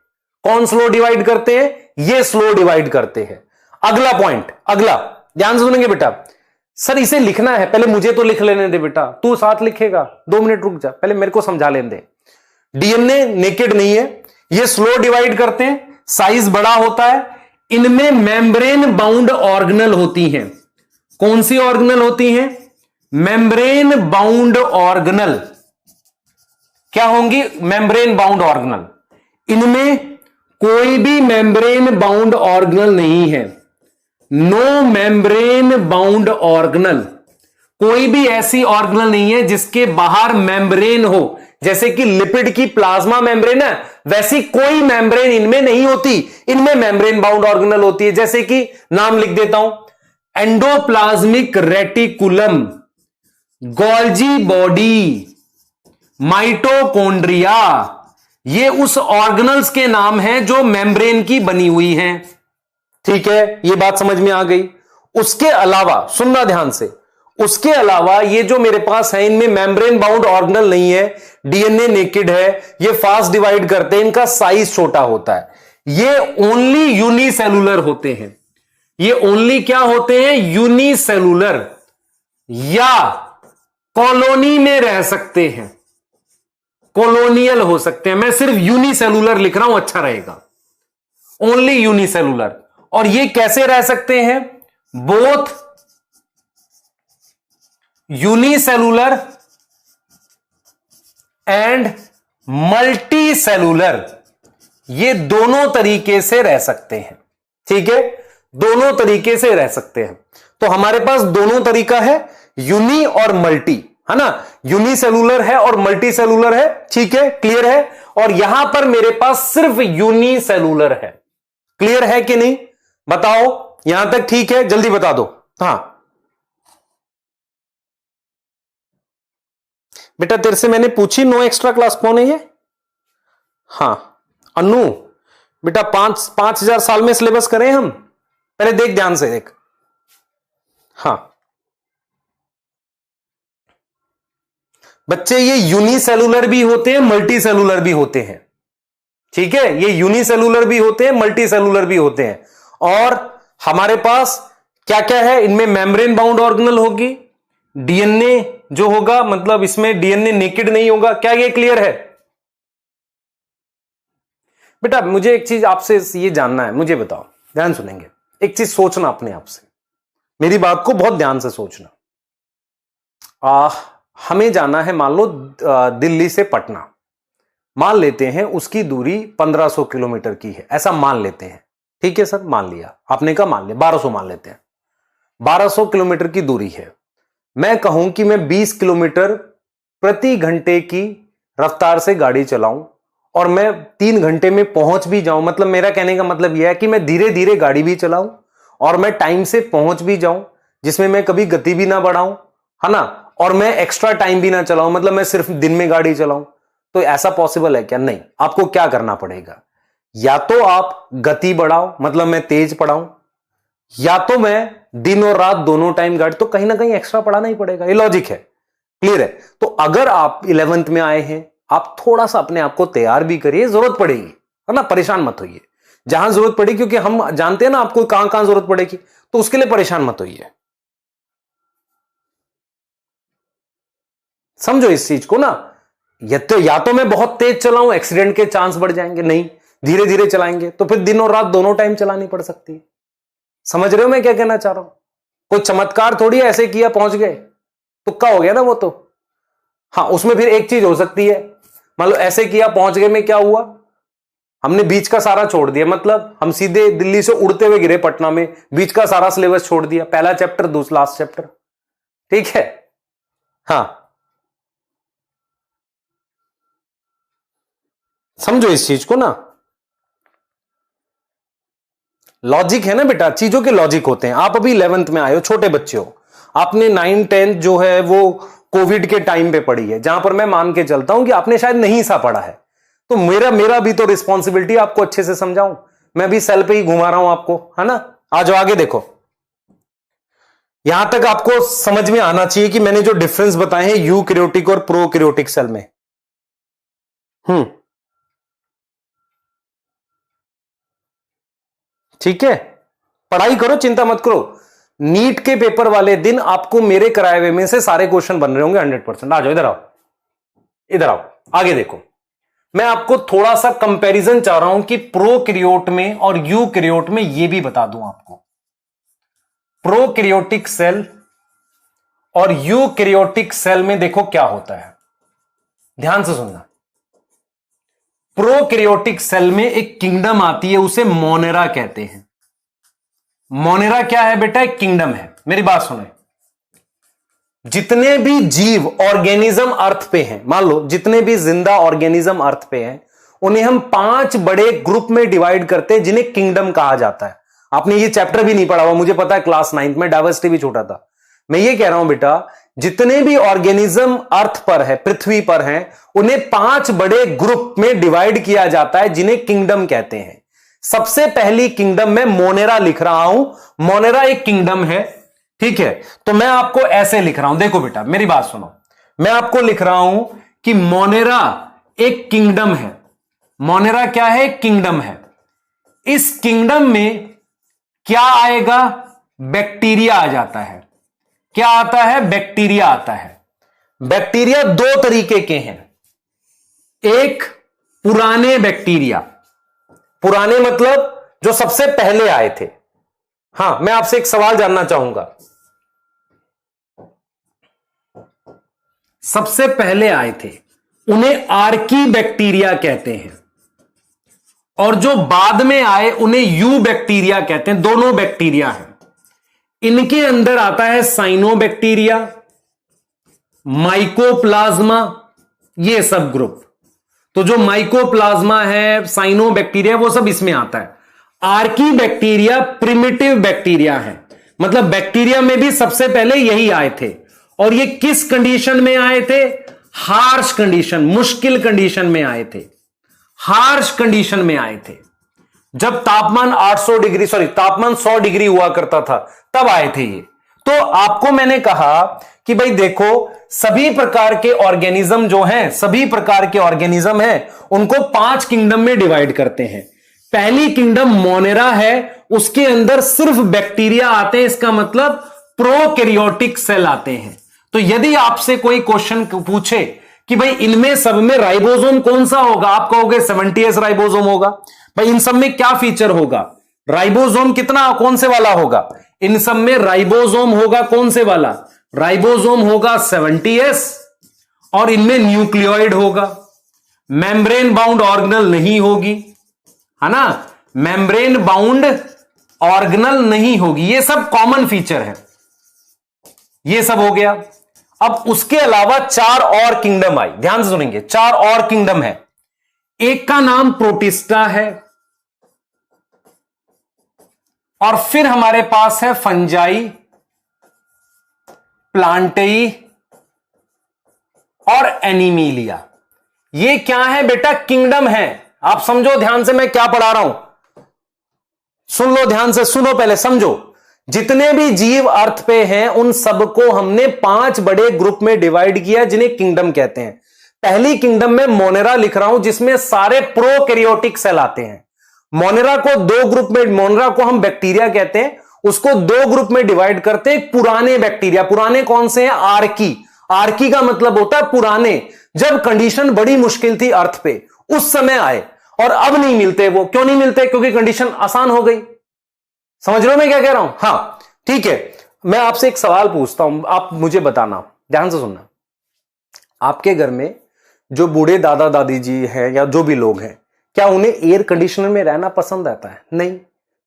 कौन स्लो डिवाइड करते हैं? ये स्लो डिवाइड करते हैं। अगला पॉइंट, अगला ध्यान से सुनेंगे बेटा। सर इसे लिखना है, पहले मुझे तो लिख लेने दे बेटा। तू साथ लिखेगा, 2 मिनट रुक जा, पहले मेरे को समझा लेने दे। डीएनए नेकेड नहीं है, ये स्लो डिवाइड करते हैं, साइज बड़ा होता है। इनमें मेम्ब्रेन बाउंड ऑर्गेनल होती हैं। कौन सी ऑर्गेनल होती हैं? Membrane bound organelle. क्या होंगी? Membrane bound organelle. इनमें कोई भी मेम्ब्रेन बाउंड ऑर्गेनल नहीं है। नो मेम्ब्रेन बाउंड ऑर्गेनल, कोई भी ऐसी ऑर्गेनल नहीं है जिसके बाहर मेम्ब्रेन हो। जैसे कि लिपिड की प्लाज्मा मेम्ब्रेन है, वैसी कोई मेम्ब्रेन इनमें नहीं होती, इनमें मेम्ब्रेन बाउंड ऑर्गेनल होती है। जैसे कि नाम लिख देता हूं, endoplasmic reticulum, Golgi body, mitochondria, ये उस ऑर्गेनल्स के नाम हैं जो मेम्ब्रेन की बनी हुई हैं। ठीक है, ये बात समझ में आ गई। उसके अलावा सुनना ध्यान से, उसके अलावा ये जो मेरे पास है इनमें मेम्ब्रेन बाउंड ऑर्गेनल नहीं है, डीएनए नेकेड है, ये फास्ट डिवाइड करते हैं, इनका साइज छोटा होता है, ये ओनली यूनिसेलुलर होते हैं। ये ओनली क्या होते हैं? यूनिसेलुलर, या कॉलोनी में रह सकते हैं, कॉलोनियल हो सकते हैं। मैं सिर्फ यूनिसेलुलर लिख रहा हूं, अच्छा रहेगा, ओनली यूनिसेलुलर। और ये कैसे रह सकते हैं? Both unicellular and multi cellular, ये दोनों तरीके से रह सकते हैं। ठीक है, दोनों तरीके से रह सकते हैं। तो हमारे पास दोनों तरीका है, यूनी और मल्टी, है ना, यूनिसेलुलर है और मल्टी सेलुलर है। ठीक है, क्लियर है। और यहां पर मेरे पास सिर्फ यूनिसेलुलर है। क्लियर है कि नहीं? बताओ, यहां तक ठीक है? जल्दी बता दो। हां बेटा, तेरे से मैंने पूछी नो एक्स्ट्रा क्लास कौन है ये? हाँ अनु बेटा, 5,000 साल में सिलेबस करें हम? पहले देख, ध्यान से देख। हाँ बच्चे, ये यूनिसेलुलर भी होते हैं, मल्टी सेलुलर भी होते हैं। ठीक है, ये यूनिसेलुलर भी होते हैं, मल्टी सेलुलर भी होते हैं। और हमारे पास क्या क्या है इनमें? मेम्ब्रेन बाउंड ऑर्गेनल होगी, डीएनए जो होगा, मतलब इसमें डीएनए नेकेड नहीं होगा। क्या ये क्लियर है? बेटा मुझे एक चीज आपसे ये जानना है, मुझे बताओ, ध्यान सुनेंगे, एक चीज सोचना अपने आप से, मेरी बात को बहुत ध्यान से सोचना। हमें जाना है मान लो दिल्ली से पटना, मान लेते हैं उसकी दूरी 1500 किलोमीटर की है, ऐसा मान लेते हैं। ठीक है सर, मान लिया आपने, कहा मान लिया, 1200 मान लेते हैं, 1200 किलोमीटर की दूरी है। मैं कहूं कि मैं 20 किलोमीटर प्रति घंटे की रफ्तार से गाड़ी चलाऊं और मैं 3 घंटे में पहुंच भी जाऊं, मतलब मेरा कहने का मतलब यह है कि मैं धीरे धीरे गाड़ी भी चलाऊं और मैं टाइम से पहुंच भी जाऊं, जिसमें मैं कभी गति भी ना बढ़ाऊं, है ना, और मैं एक्स्ट्रा टाइम भी ना चलाऊं, मतलब मैं सिर्फ दिन में गाड़ी चलाऊं। तो ऐसा पॉसिबल है क्या? नहीं। आपको क्या करना पड़ेगा? या तो आप गति बढ़ाओ, मतलब मैं तेज पढ़ाऊं, या तो मैं दिन और रात दोनों टाइम गाड़ी, तो कहीं ना कहीं एक्स्ट्रा पढ़ाना ही पड़ेगा। ये लॉजिक है। क्लियर है? तो अगर आप 11th में आए हैं, आप थोड़ा सा अपने आप को तैयार भी करिए, जरूरत पड़ेगी, है ना, परेशान मत होइए। जहां जरूरत पड़ेगी, क्योंकि हम जानते हैं ना आपको कहां कहां जरूरत पड़ेगी, तो उसके लिए परेशान मत होइए। समझो इस चीज को ना, या तो मैं बहुत तेज चलाऊं, एक्सीडेंट के चांस बढ़ जाएंगे, नहीं, धीरे धीरे चलाएंगे तो फिर दिन और रात दोनों टाइम चलानी पड़ सकती है। समझ रहे हो मैं क्या कहना चाह रहा हूं? कोई चमत्कार थोड़ी ऐसे किया पहुंच गए, तुक्का हो गया ना वो तो। हाँ, उसमें फिर एक चीज हो सकती है, मान लो ऐसे किया पहुंच गए में क्या हुआ, हमने बीच का सारा छोड़ दिया, मतलब हम सीधे दिल्ली से उड़ते हुए गिरे पटना में, बीच का सारा सिलेबस छोड़ दिया, पहला चैप्टर दूसरा लास्ट चैप्टर। ठीक है? हाँ समझो इस चीज को ना, लॉजिक है ना बेटा, चीजों के लॉजिक होते हैं। आप अभी 11th में आए हो, छोटे बच्चे हो, आपने 9 10 जो है वो कोविड के टाइम पे पढ़ी है, जहां पर मैं मान के चलता हूं कि आपने शायद नहीं सा पढ़ा है। तो मेरा भी तो रिस्पॉन्सिबिलिटी आपको अच्छे से समझाऊं, मैं भी सेल पे ही घुमा रहा हूं आपको, है ना। आ जाओ आगे देखो, यहां तक आपको समझ में आना चाहिए कि मैंने जो डिफरेंस बताए हैं यूकैरियोटिक और प्रोकैरियोटिक सेल में। ठीक है, पढ़ाई करो, चिंता मत करो। नीट के पेपर वाले दिन आपको मेरे कराए हुए में से सारे क्वेश्चन बन रहे होंगे 100%। आ जाओ, इधर आओ, इधर आओ, आगे देखो। मैं आपको थोड़ा सा कंपैरिजन चाह रहा हूं कि प्रोकैरियोट में और यूकैरियोट में, यह भी बता दूं आपको, प्रोकैरियोटिक सेल और यूकैरियोटिक सेल में देखो क्या होता है, ध्यान से सुनना। प्रोकैरियोटिक सेल में एक किंगडम आती है, उसे मोनेरा कहते हैं। मोनेरा क्या है बेटा? एक किंगडम है। मेरी बात सुने, जितने भी जीव ऑर्गेनिज्म अर्थ पे हैं, मान लो जितने भी जिंदा ऑर्गेनिज्म अर्थ पे हैं, उन्हें हम 5 बड़े ग्रुप में डिवाइड करते हैं जिन्हें किंगडम कहा जाता है। आपने ये चैप्टर भी नहीं पढ़ा हुआ, मुझे पता है, क्लास 9th में डाइवर्सिटी भी छोटा था। मैं ये कह रहा हूं बेटा, जितने भी ऑर्गेनिज्म अर्थ पर है, पृथ्वी पर हैं, उन्हें 5 बड़े ग्रुप में डिवाइड किया जाता है जिन्हें किंगडम कहते हैं। सबसे पहली किंगडम में मोनेरा लिख रहा हूं। मोनेरा एक किंगडम है, ठीक है। तो मैं आपको ऐसे लिख रहा हूं, देखो बेटा मेरी बात सुनो, मैं आपको लिख रहा हूं कि मोनेरा एक किंगडम है। मोनेरा क्या है? एक किंगडम है। इस किंगडम में क्या आएगा? बैक्टीरिया आ जाता है। क्या आता है? बैक्टीरिया आता है। बैक्टीरिया 2 तरीके के हैं। एक पुराने बैक्टीरिया, पुराने मतलब जो सबसे पहले आए थे। हां, मैं आपसे एक सवाल जानना चाहूंगा, सबसे पहले आए थे उन्हें आर्की बैक्टीरिया कहते हैं, और जो बाद में आए उन्हें यू बैक्टीरिया कहते हैं। दोनों बैक्टीरिया हैं। इनके अंदर आता है साइनोबैक्टीरिया, माइकोप्लाज्मा, ये सब ग्रुप। तो जो माइकोप्लाज्मा है, साइनोबैक्टीरिया, वो सब इसमें आता है। आर्की बैक्टीरिया प्रिमिटिव बैक्टीरिया है, मतलब बैक्टीरिया में भी सबसे पहले यही आए थे। और ये किस कंडीशन में आए थे? हार्श कंडीशन, मुश्किल कंडीशन में आए थे। हार्श कंडीशन में आए थे, जब तापमान 100 डिग्री हुआ करता था, तब आए थे ये। तो आपको मैंने कहा कि भाई देखो, सभी प्रकार के ऑर्गेनिज्म जो हैं, सभी प्रकार के ऑर्गेनिज्म हैं, उनको 5 किंगडम में डिवाइड करते हैं। पहली किंगडम मोनेरा है, उसके अंदर सिर्फ बैक्टीरिया आते हैं, इसका मतलब प्रोकैरियोटिक सेल आते हैं। तो यदि आपसे कोई क्वेश्चन पूछे कि भाई इनमें सब में राइबोसोम कौन सा होगा, आप कहोगे 70S राइबोसोम होगा। भाई इन सब में क्या फीचर होगा? राइबोसोम कितना, कौन से वाला होगा? इन सब में राइबोसोम होगा कौन से वाला? राइबोसोम होगा 70S, और इनमें न्यूक्लियोइड होगा। मेम्ब्रेन बाउंड ऑर्गेनल नहीं होगी, है ना, मेम्ब्रेन बाउंड ऑर्गेनल नहीं होगी। ये सब कॉमन फीचर है, ये सब हो गया। अब उसके अलावा 4 और किंगडम आई, ध्यान से सुनेंगे। 4 और किंगडम है। एक का नाम प्रोटिस्टा है, और फिर हमारे पास है फंजाई, प्लांटेई और एनिमीलिया। ये क्या है बेटा? किंगडम है। आप समझो ध्यान से मैं क्या पढ़ा रहा हूं, सुन लो ध्यान से, सुनो पहले समझो। जितने भी जीव अर्थ पे हैं, उन सबको हमने 5 बड़े ग्रुप में डिवाइड किया जिन्हें किंगडम कहते हैं। पहली किंगडम में मोनेरा लिख रहा हूं, जिसमें सारे प्रोकैरियोटिक सेल आते हैं। मोनेरा को 2 ग्रुप में, मोनेरा को हम बैक्टीरिया कहते हैं, उसको 2 ग्रुप में डिवाइड करते हैं। पुराने बैक्टीरिया, पुराने कौन से हैं? आर्की। आर्की का मतलब होता है पुराने, जब कंडीशन बड़ी मुश्किल थी अर्थ पे, उस समय आए, और अब नहीं मिलते। वो क्यों नहीं मिलते? क्योंकि कंडीशन आसान हो गई। समझ रहे हो मैं क्या कह रहा हूं? हां ठीक है। मैं आपसे एक सवाल पूछता हूं, आप मुझे बताना, ध्यान से सुनना। आपके घर में जो बूढ़े दादा दादी जी हैं या जो भी लोग हैं, क्या उन्हें एयर कंडीशनर में रहना पसंद आता है? नहीं,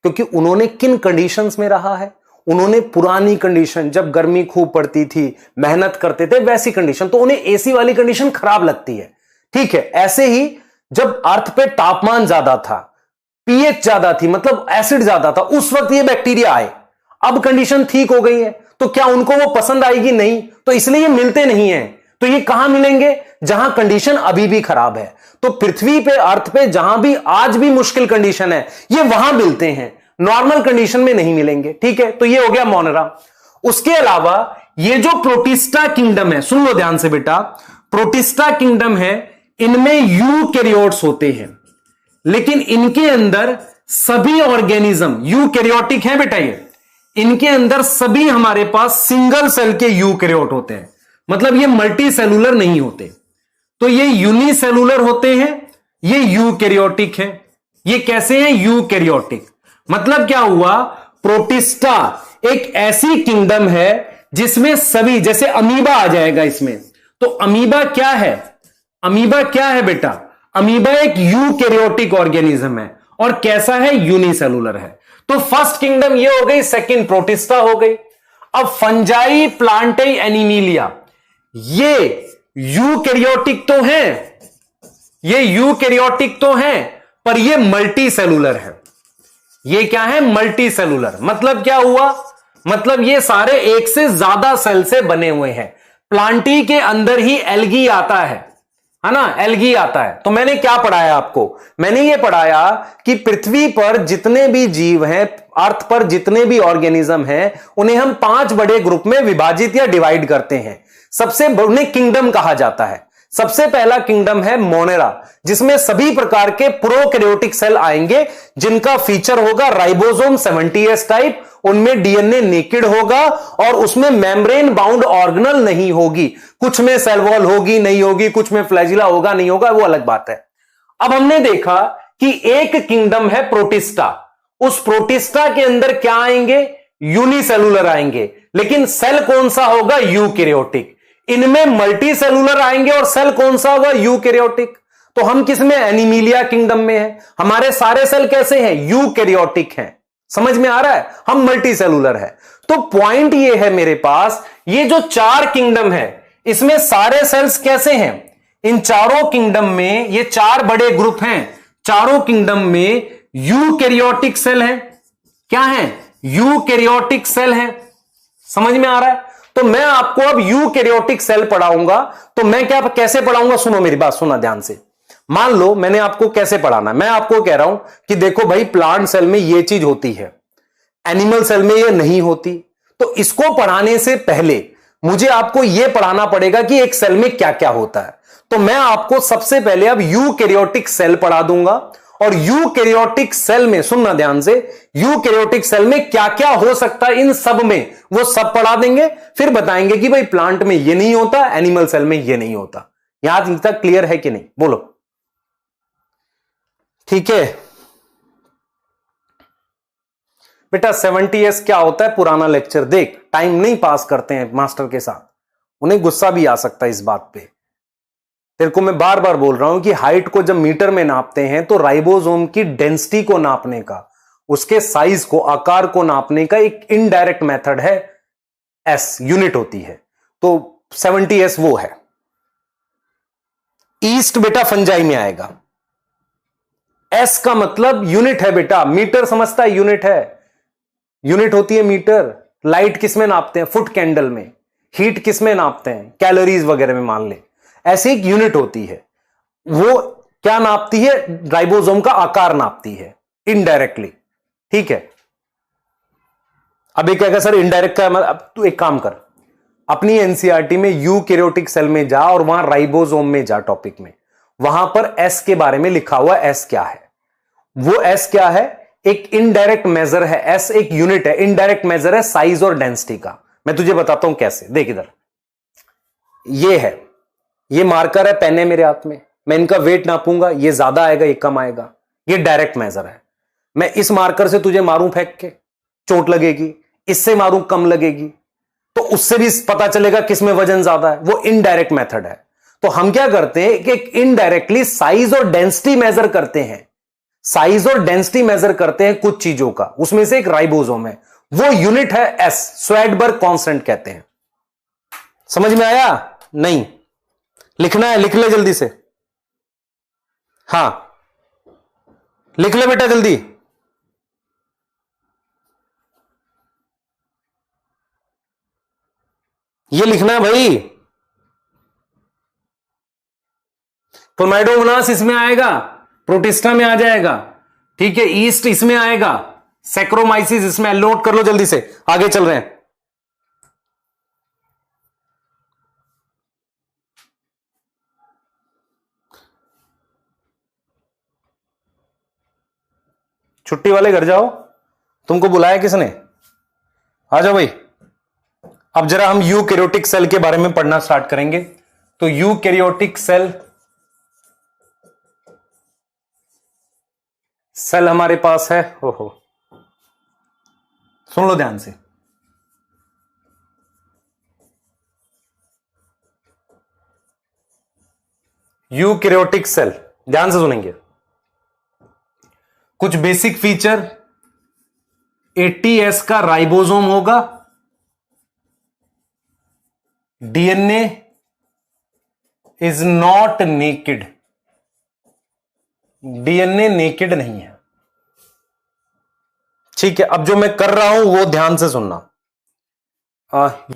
क्योंकि उन्होंने किन कंडीशंस में रहा है? उन्होंने पुरानी कंडीशन, जब गर्मी खूब पड़ती थी, मेहनत करते थे, वैसी कंडीशन। तो उन्हें एसी वाली कंडीशन खराब लगती है, ठीक है। ऐसे ही जब अर्थ पे तापमान ज्यादा था, पीएच ज्यादा थी, मतलब एसिड ज्यादा था, उस वक्त ये बैक्टीरिया आए। अब कंडीशन ठीक हो गई है, तो क्या उनको वो पसंद आएगी? नहीं। तो इसलिए ये मिलते नहीं है। तो ये कहां मिलेंगे? जहां कंडीशन अभी भी खराब है। तो पृथ्वी पे, अर्थ पे, जहां भी आज भी मुश्किल कंडीशन है, ये वहां मिलते हैं, नॉर्मल कंडीशन में नहीं मिलेंगे, ठीक है। तो ये हो गया मोनेरा। उसके अलावा ये जो प्रोटिस्टा किंगडम है, सुन लो ध्यान से बेटा, प्रोटिस्टा किंगडम है, इनमें यूकैरियोट्स होते हैं, लेकिन इनके अंदर सभी ऑर्गेनिज्म यूकैरियोटिक हैं बेटा। ये इनके अंदर सभी हमारे पास सिंगल सेल के यूकैरियोट होते हैं, मतलब ये मल्टी सेलुलर नहीं होते। तो ये यूनिसेलुलर होते हैं, ये यूकैरियोटिक है। ये कैसे हैं? यूकैरियोटिक। मतलब क्या हुआ? प्रोटिस्टा एक ऐसी किंगडम है जिसमें सभी, जैसे अमीबा आ जाएगा इसमें। तो अमीबा क्या है? अमीबा क्या है बेटा? अमीबा एक यूकैरियोटिक ऑर्गेनिज्म है, और कैसा है, यूनिसेलुलर है। तो फर्स्ट किंगडम ये हो गई, सेकंड प्रोटिस्टा हो गई। अब फंजाई प्लांटाई एनिमिलिया, ये यूकैरियोटिक तो हैं, ये यूकैरियोटिक तो हैं, पर ये मल्टी सेलुलर है। ये क्या है, मल्टी सेलुलर। मतलब क्या हुआ, मतलब ये सारे एक से ज्यादा सेल से बने हुए हैं। प्लांटी के अंदर ही एल्गी आता है ना, एल्गी आता है। तो मैंने क्या पढ़ाया आपको, मैंने ये पढ़ाया कि पृथ्वी पर जितने भी जीव हैं, अर्थ पर जितने भी ऑर्गेनिज्म हैं, उन्हें हम 5 बड़े ग्रुप में विभाजित या डिवाइड करते हैं। सबसे उन्हें किंगडम कहा जाता है। सबसे पहला किंगडम है मोनेरा, जिसमें सभी प्रकार के प्रोकैरियोटिक सेल आएंगे, जिनका फीचर होगा राइबोसोम 70s टाइप। उनमें डीएनए नेकेड होगा और उसमें मेम्ब्रेन बाउंड ऑर्गेनल नहीं होगी। कुछ में सेल वॉल होगी, नहीं होगी, कुछ में फ्लैजिला होगा, नहीं होगा, वो अलग बात है। अब हमने देखा कि एक किंगडम है प्रोटिस्टा। उस प्रोटिस्टा के अंदर क्या आएंगे, यूनिसेलुलर आएंगे, लेकिन सेल कौन सा होगा, यूकैरियोटिक। इनमें मल्टी सेलुलर आएंगे और सेल कौन सा होगा, यूकैरियोटिक। तो हम किसमें, एनिमिलिया किंगडम में है। हमारे सारे सेल कैसे हैं, यूकैरियोटिक हैं। समझ में आ रहा है, हम मल्टी सेलुलर है। तो पॉइंट ये है मेरे पास, ये जो 4 किंगडम है, इसमें सारे सेल्स कैसे हैं। इन चारों किंगडम में ये 4 बड़े ग्रुप हैं। चारों किंगडम में यूकैरियोटिक सेल हैं। क्या है, यूकैरियोटिक सेल हैं। समझ में आ रहा है। तो मैं आपको अब यूकैरियोटिक सेल पढ़ाऊंगा। तो मैं क्या कैसे पढ़ाऊंगा, सुनो मेरी बात, सुना ध्यान से। मान लो मैंने आपको कैसे पढ़ाना, मैं आपको कह रहा हूं कि देखो भाई, प्लांट सेल में ये चीज होती है, एनिमल सेल में ये नहीं होती। तो इसको पढ़ाने से पहले मुझे आपको यह पढ़ाना पड़ेगा कि एक सेल में क्या क्या होता है। तो मैं आपको सबसे पहले अब यूकैरियोटिक सेल पढ़ा दूंगा। और यूकैरियोटिक सेल में, सुनना ध्यान से, यूकैरियोटिक सेल में क्या क्या हो सकता है, इन सब में वो सब पढ़ा देंगे। फिर बताएंगे कि भाई प्लांट में ये नहीं होता, एनिमल सेल में ये नहीं होता। यहां तक क्लियर है कि नहीं, बोलो। ठीक है बेटा, 70s क्या होता है, पुराना लेक्चर देख। टाइम नहीं पास करते हैं मास्टर के साथ, उन्हें गुस्सा भी आ सकता है इस बात पे। तेरे को मैं बार बार बोल रहा हूं कि हाइट को जब मीटर में नापते हैं तो राइबोसोम की डेंसिटी को नापने का, उसके साइज को, आकार को नापने का एक इनडायरेक्ट मेथड है, एस यूनिट होती है। तो 70s वो है। ईस्ट बेटा फंजाई में आएगा। एस का मतलब यूनिट है बेटा, मीटर समझता है, यूनिट है, यूनिट होती है मीटर। लाइट किस में नापते हैं, फुट कैंडल में। हीट किस में नापते हैं, कैलोरीज वगैरह में मान ले। ऐसी एक यूनिट होती है, वो क्या नापती है, राइबोसोम का आकार नापती है इनडायरेक्टली। ठीक है। अब ये कहेगा सर इनडायरेक्ट का, अब तू एक काम कर, अपनी एनसीईआरटी में यूकैरियोटिक सेल में जा और वहां राइबोसोम में जा, टॉपिक में, वहां पर एस के बारे में लिखा हुआ। एस क्या है, वो एस क्या है, एक इनडायरेक्ट मेजर है। एस एक यूनिट है, इनडायरेक्ट मेजर है साइज और डेंसिटी का। मैं तुझे बताता हूं कैसे, देख इधर, ये है, ये मार्कर है, पेन है मेरे हाथ में, मैं इनका वेट नापूंगा, ये ज्यादा आएगा, ये कम आएगा, ये डायरेक्ट मेजर है। मैं इस मार्कर से तुझे मारूं फेंक के, चोट लगेगी, इससे मारूं कम लगेगी, तो उससे भी पता चलेगा किसमें वजन ज्यादा है। वो इनडायरेक्ट मेथड है। तो हम क्या करते हैं कि इनडायरेक्टली साइज और डेंसिटी मेजर करते हैं, साइज और डेंसिटी मेजर करते हैं कुछ चीजों का, उसमें से एक राइबोसोम है, वो यूनिट है एस, स्वैडबर्ग कांस्टेंट कहते हैं। समझ में आया, नहीं लिखना है, लिख ले जल्दी से, हां लिख ले बेटा जल्दी। ये लिखना है भाई। क्लोमाइडोमोनास इसमें आएगा, प्रोटिस्टा में आ जाएगा, ठीक है, ईस्ट इसमें आएगा, सैक्रोमाइसिस इसमें। नोट कर लो जल्दी से, आगे चल रहे हैं। छुट्टी वाले घर जाओ, तुमको बुलाया किसने, आ जाओ भाई। अब जरा हम यूकैरियोटिक सेल के बारे में पढ़ना स्टार्ट करेंगे। तो यूकैरियोटिक सेल, सेल हमारे पास है, ओहो सुन लो ध्यान से, यूकैरियोटिक सेल ध्यान से सुनेंगे। कुछ बेसिक फीचर, 80S का राइबोसोम होगा, DNA is not naked, DNA naked नहीं है। ठीक है, अब जो मैं कर रहा हूं वो ध्यान से सुनना।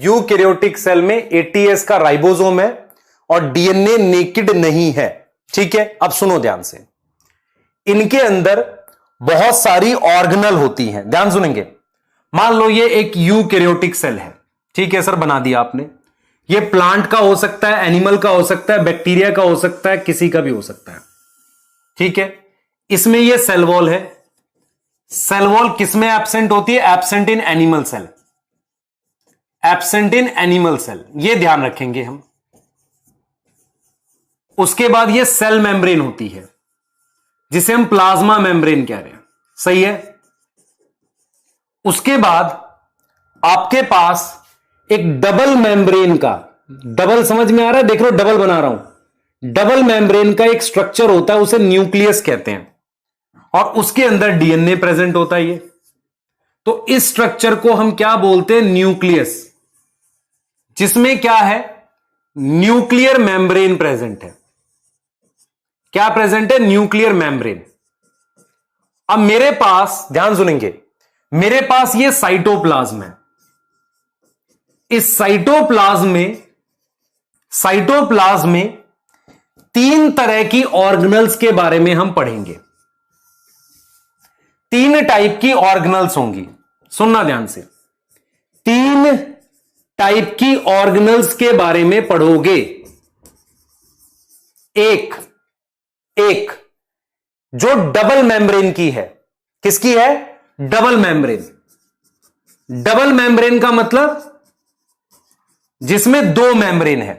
यूकैरियोटिक सेल में 80S का राइबोसोम है और डीएनए नेकेड नहीं है। ठीक है, अब सुनो ध्यान से। इनके अंदर बहुत सारी ऑर्गेनल होती हैं, ध्यान सुनेंगे। मान लो ये एक यूकैरियोटिक सेल है, ठीक है सर, बना दिया आपने। ये प्लांट का हो सकता है, एनिमल का हो सकता है, बैक्टीरिया का हो सकता है, किसी का भी हो सकता है। ठीक है, इसमें ये सेल वॉल है। सेल वॉल किसमें एब्सेंट होती है? Absent in animal cell, absent in animal cell, ये ध्यान रखेंगे हम। उसके बाद ये सेल मेम्ब्रेन होती है, जिसे हम प्लाज्मा मेम्ब्रेन कह रहे हैं, सही है। उसके बाद आपके पास एक डबल मेम्ब्रेन का, डबल समझ में आ रहा है? देख लो, डबल बना रहा हूं। डबल मेम्ब्रेन का एक स्ट्रक्चर होता है, उसे न्यूक्लियस कहते हैं, और उसके अंदर डीएनए प्रेजेंट होता है। ये तो इस स्ट्रक्चर को हम क्या बोलते हैं? न्यूक्लियस, जिसमें क्या है? न्यूक्लियर मेम्ब्रेन प्रेजेंट है। क्या प्रेजेंट है? Nuclear membrane. अब मेरे पास, ध्यान सुनेंगे, मेरे पास ये साइटोप्लाज्म है। इस साइटोप्लाज्म में 3 तरह की ऑर्गेनल्स के बारे में हम पढ़ेंगे। 3 टाइप की ऑर्गेनल्स होंगी, सुनना ध्यान से। 3 टाइप की ऑर्गेनल्स के बारे में पढ़ोगे। एक जो डबल मेम्ब्रेन की है। किसकी है? Double membrane. डबल मेम्ब्रेन का मतलब जिसमें 2 मेम्ब्रेन है।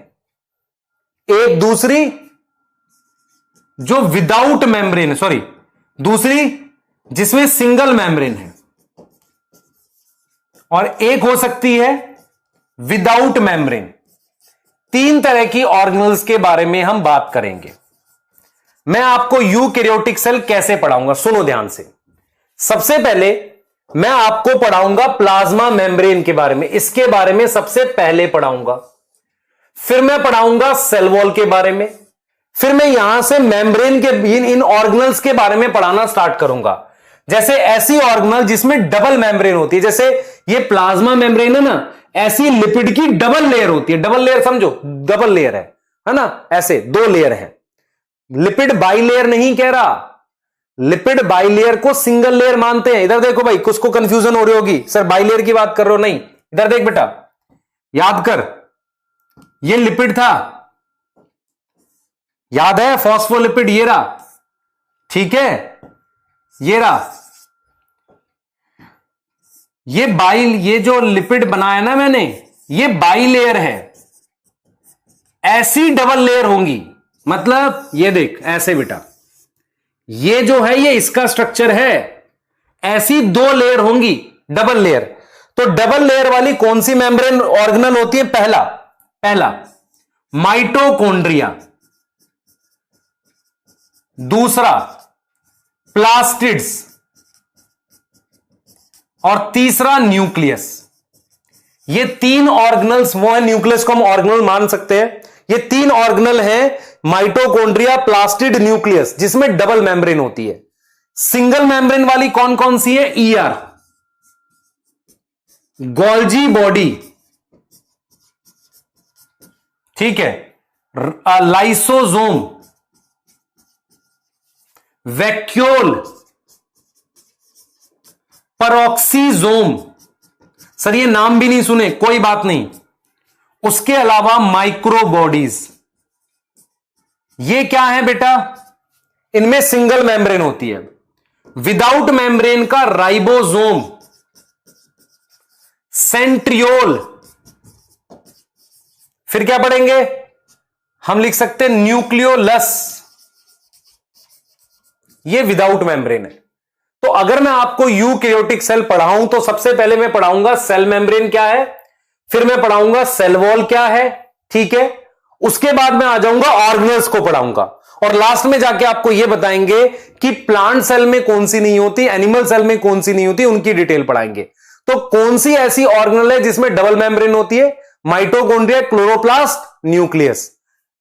एक दूसरी जो विदाउट मेम्ब्रेन है, सॉरी, दूसरी जिसमें सिंगल मेम्ब्रेन है, और एक हो सकती है विदाउट मेम्ब्रेन। 3 तरह की ऑर्गेनल्स के बारे में हम बात करेंगे। मैं आपको यूकैरियोटिक सेल कैसे पढ़ाऊंगा, सुनो ध्यान से। सबसे पहले मैं आपको पढ़ाऊंगा प्लाज्मा मेम्ब्रेन के बारे में, इसके बारे में सबसे पहले पढ़ाऊंगा। फिर मैं पढ़ाऊंगा सेल वॉल के बारे में। फिर मैं यहां से मेम्ब्रेन के इन ऑर्गेनल्स के बारे में पढ़ाना स्टार्ट करूंगा। जैसे ऐसी ऑर्गेनल जिसमें डबल मेम्ब्रेन होती है, जैसे ये प्लाज्मा मेम्ब्रेन है ना, ऐसी लिपिड की डबल लेयर होती है। डबल लेयर समझो, डबल लेयर है ना, ऐसे 2 लेयर है। लिपिड बाइलेयर नहीं कह रहा, लिपिड बाइलेयर को सिंगल लेयर मानते हैं। इधर देखो भाई, कुछ को कंफ्यूजन हो रही होगी, सर बाइलेयर की बात कर रहे हो, नहीं, इधर देख बेटा, याद कर, ये लिपिड था, याद है? फॉस्फोलिपिड ये रहा, ठीक है, ये रहा। ये जो लिपिड बनाया ना मैंने, ये बाइलेयर है। ऐसी डबल लेयर होंगी, मतलब ये देख ऐसे बेटा, ये जो है ये इसका स्ट्रक्चर है, ऐसी 2 लेयर होंगी, डबल लेयर। तो डबल लेयर वाली कौन सी मेम्ब्रेन ऑर्गेनल होती है? पहला माइटोकॉन्ड्रिया, दूसरा प्लास्टिड्स, और तीसरा न्यूक्लियस। ये 3 ऑर्गेनल्स वो है, न्यूक्लियस को हम ऑर्गेनल मान सकते हैं। ये 3 ऑर्गेनल हैं, माइटोकॉन्ड्रिया, प्लास्टिड, न्यूक्लियस, जिसमें डबल मेम्ब्रेन होती है। सिंगल मेम्ब्रेन वाली कौन कौन सी है? ईआर, गोल्जी बॉडी, ठीक है, लाइसोसोम, वैक्यूल, पेरोक्सीसोम। सर ये नाम भी नहीं सुने, कोई बात नहीं। उसके अलावा माइक्रोबॉडीज, ये क्या है बेटा? इनमें सिंगल मेम्ब्रेन होती है। विदाउट मेम्ब्रेन का राइबोसोम, सेंट्रियोल, फिर क्या पढ़ेंगे हम? लिख सकते हैं न्यूक्लियोलस, ये विदाउट मेम्ब्रेन है। तो अगर मैं आपको यूकैरियोटिक सेल पढ़ाऊं तो सबसे पहले मैं पढ़ाऊंगा सेल मेम्ब्रेन क्या है, फिर मैं पढ़ाऊंगा सेल वॉल क्या है, ठीक है। उसके बाद मैं आ जाऊंगा ऑर्गेनल्स को पढ़ाऊंगा, और लास्ट में जाके आपको यह बताएंगे कि प्लांट सेल में कौन सी नहीं होती, एनिमल सेल में कौन सी नहीं होती, उनकी डिटेल पढ़ाएंगे। तो कौन सी ऐसी ऑर्गेनल है जिसमें डबल मेम्ब्रेन होती है? Mitochondria, chloroplast, nucleus.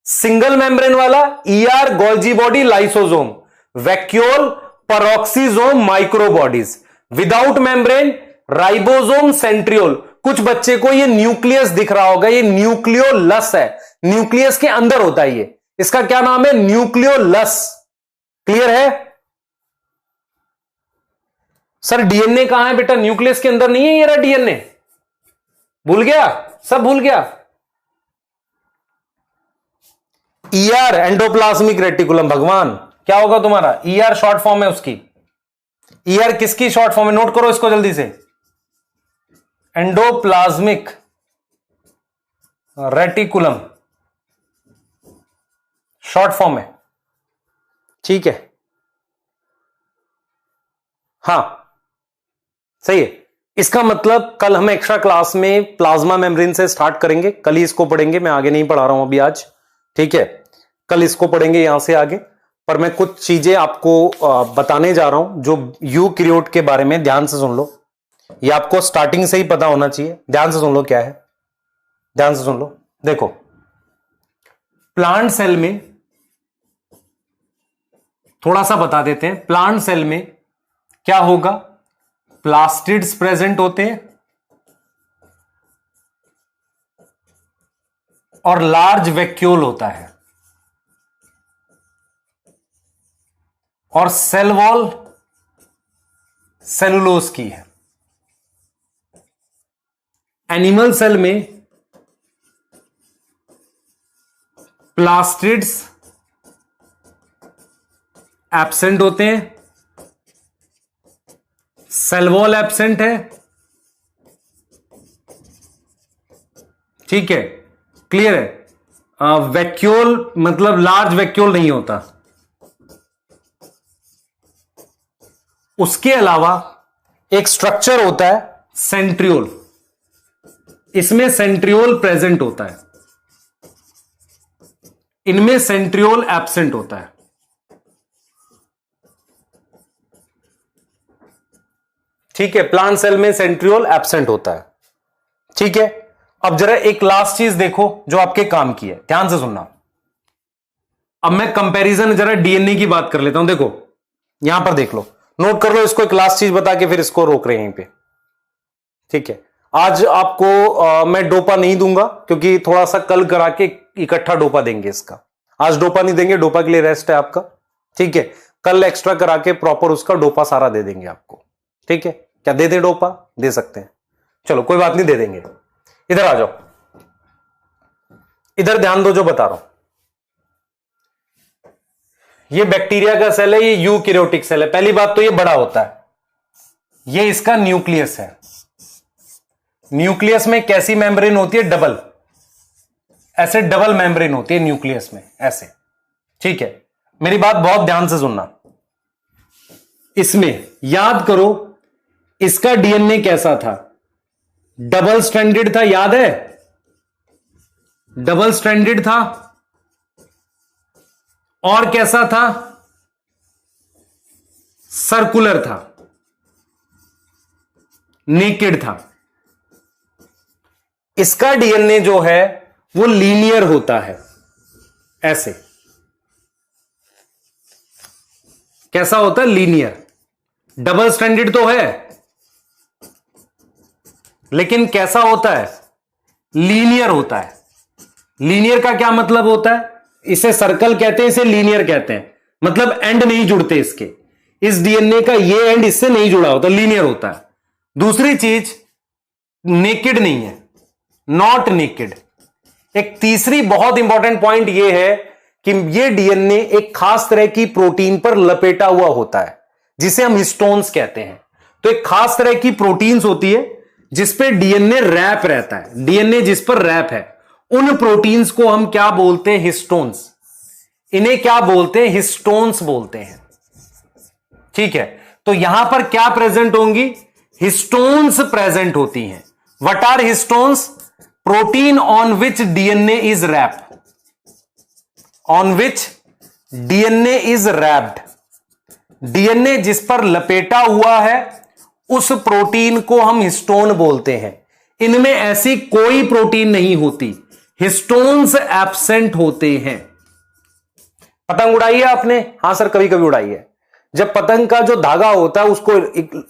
Single membrane वाला ER, Golgi body, lysosome, vacuole, peroxisome, microbodies. Without membrane ribosome, centriole. कुछ बच्चे को ये न्यूक्लियस दिख रहा होगा, ये न्यूक्लियोलस है, न्यूक्लियस के अंदर होता है ये, इसका क्या नाम है? न्यूक्लियोलस। क्लियर है? सर डीएनए कहां है बेटा? न्यूक्लियस के अंदर नहीं है ये रहा डीएनए। भूल गया? सब भूल गया? ER, endoplasmic reticulum. भगवान क्या होगा तुम्हारा? ईआर शॉर्ट फॉर्म है उसकी। ईआर किसकी शॉर्ट फॉर्म है? नोट करो इसको जल्दी से। एंडोप्लाज्मिक रेटिकुलम शॉर्ट फॉर्म है, ठीक है? हां सही है। इसका मतलब कल हम एक्स्ट्रा क्लास में प्लाज्मा मेम्ब्रेन से स्टार्ट करेंगे, कल ही इसको पढ़ेंगे, मैं आगे नहीं पढ़ा रहा हूं अभी आज, ठीक है? कल इसको पढ़ेंगे यहां से आगे, पर मैं कुछ चीजें आपको बताने जा रहा हूं जो यूकैरियोट के बारे में। ध्यान से सुन लो, ये आपको स्टार्टिंग से ही पता होना चाहिए। ध्यान से सुन लो क्या है, ध्यान से सुन लो। देखो, प्लांट सेल में थोड़ा सा बता देते हैं। प्लांट सेल में क्या होगा? प्लास्टिड्स प्रेजेंट होते हैं और लार्ज वैक्यूल होता है, और सेल वॉल सेलुलोज की है। एनिमल सेल में प्लास्टिड्स एब्सेंट होते हैं, सेल वॉल एब्सेंट है, ठीक है? क्लियर है? वैक्यूल मतलब लार्ज वैक्यूल नहीं होता। उसके अलावा एक स्ट्रक्चर होता है सेंट्रियोल, इसमें सेंट्रियोल प्रेजेंट होता है, इनमें सेंट्रियोल एब्सेंट होता है। ठीक है? प्लांट सेल में सेंट्रियोल एब्सेंट होता है, ठीक है? अब जरा एक लास्ट चीज देखो जो आपके काम की है, ध्यान से सुनना। अब मैं कंपैरिजन जरा डीएनए की बात कर लेता हूं। देखो यहां पर देख लो, नोट कर लो इसको, एक लास्ट चीज बता के फिर इसको रोक रहे हैं यहीं पे, ठीक है? आज आपको मैं डोपा नहीं दूंगा क्योंकि थोड़ा सा कल करा के इकट्ठा डोपा देंगे इसका। आज डोपा नहीं देंगे, डोपा के लिए रेस्ट है आपका, ठीक है? कल एक्स्ट्रा करा के प्रॉपर उसका डोपा सारा दे देंगे आपको, ठीक है? क्या दे दे? डोपा दे सकते हैं, चलो कोई बात नहीं, दे देंगे। इधर आ जाओ, इधर ध्यान दो जो बता रहा हूं। ये बैक्टीरिया का सेल है, ये यूकैरियोटिक सेल है। पहली बात तो ये बड़ा होता है, ये इसका न्यूक्लियस है। न्यूक्लियस में कैसी मेम्ब्रेन होती है? डबल, ऐसे डबल मेम्ब्रेन होती है न्यूक्लियस में, ऐसे, ठीक है? मेरी बात बहुत ध्यान से सुनना। इसमें याद करो इसका डीएनए कैसा था? डबल स्ट्रैंडेड था, याद है? डबल स्ट्रैंडेड था। और कैसा था? सर्कुलर था, नेकेड था। इसका डीएनए जो है वो लीनियर होता है, ऐसे। कैसा होता है? लीनियर। डबल स्ट्रैंडेड तो है, लेकिन कैसा होता है? लीनियर होता है। लीनियर का क्या मतलब होता है? इसे सर्कल कहते हैं, इसे लीनियर कहते हैं, मतलब एंड नहीं जुड़ते इसके। इस डीएनए का ये एंड इससे नहीं जुड़ा होता, लीनियर होता है। दूसरी चीज, नेकेड नहीं है, नॉट नेकेड। एक तीसरी बहुत इंपॉर्टेंट पॉइंट यह है कि यह डीएनए एक खास तरह की प्रोटीन पर लपेटा हुआ होता है, जिसे हम हिस्टोन्स कहते हैं। तो एक खास तरह की प्रोटीन्स होती है जिस पे डीएनए रैप रहता है। डीएनए जिस पर रैप है, उन प्रोटीन्स को हम क्या बोलते हैं? हिस्टोन्स। इन्हें क्या बोलते हैं? हिस्टोन्स बोलते हैं, ठीक है? तो यहां पर क्या प्रेजेंट होंगी? हिस्टोन्स प्रेजेंट होती हैं। What are histones? Protein on which DNA is wrap, on which DNA is wrapped, DNA जिस पर लपेटा हुआ है उस प्रोटीन को हम हिस्टोन बोलते हैं। इनमें ऐसी कोई प्रोटीन नहीं होती, हिस्टोन्स एब्सेंट होते हैं। पतंग उड़ाई है आपने? हां सर, कभी कभी उड़ाई है। जब पतंग का जो धागा होता है उसको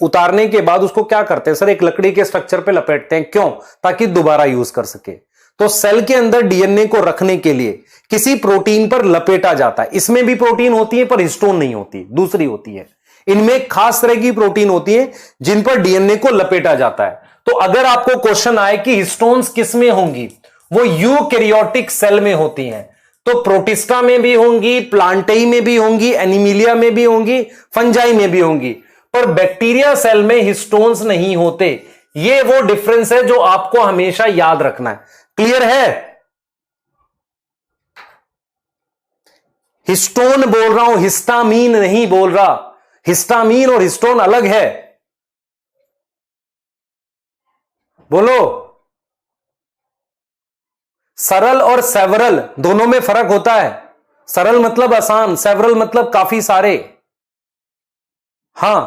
उतारने के बाद उसको क्या करते हैं सर? एक लकड़ी के स्ट्रक्चर पे लपेटते हैं। क्यों? ताकि दोबारा यूज कर सके। तो सेल के अंदर डीएनए को रखने के लिए किसी प्रोटीन पर लपेटा जाता है। इसमें भी प्रोटीन होती है पर हिस्टोन नहीं होती, दूसरी होती है। इनमें खास तरह की प्रोटीन होती है जिन पर डीएनए को लपेटा जाता है। तो अगर आपको क्वेश्चन आए कि हिस्टोन्स किस में होंगी, वो यूकैरियोटिक सेल में होती हैं। तो प्रोटिस्टा में भी होंगी, प्लांटेई में भी होंगी, एनिमिलिया में भी होंगी, फंजाई में भी होंगी, पर बैक्टीरिया सेल में हिस्टोन्स नहीं होते। ये वो डिफरेंस है जो आपको हमेशा याद रखना है। क्लियर है? हिस्टोन बोल रहा हूं, हिस्टामीन नहीं बोल रहा। हिस्टामीन और हिस्टोन अलग है। बोलो। सरल और सेवरल दोनों में फर्क होता है। सरल मतलब आसान, सेवरल मतलब काफी सारे। हां,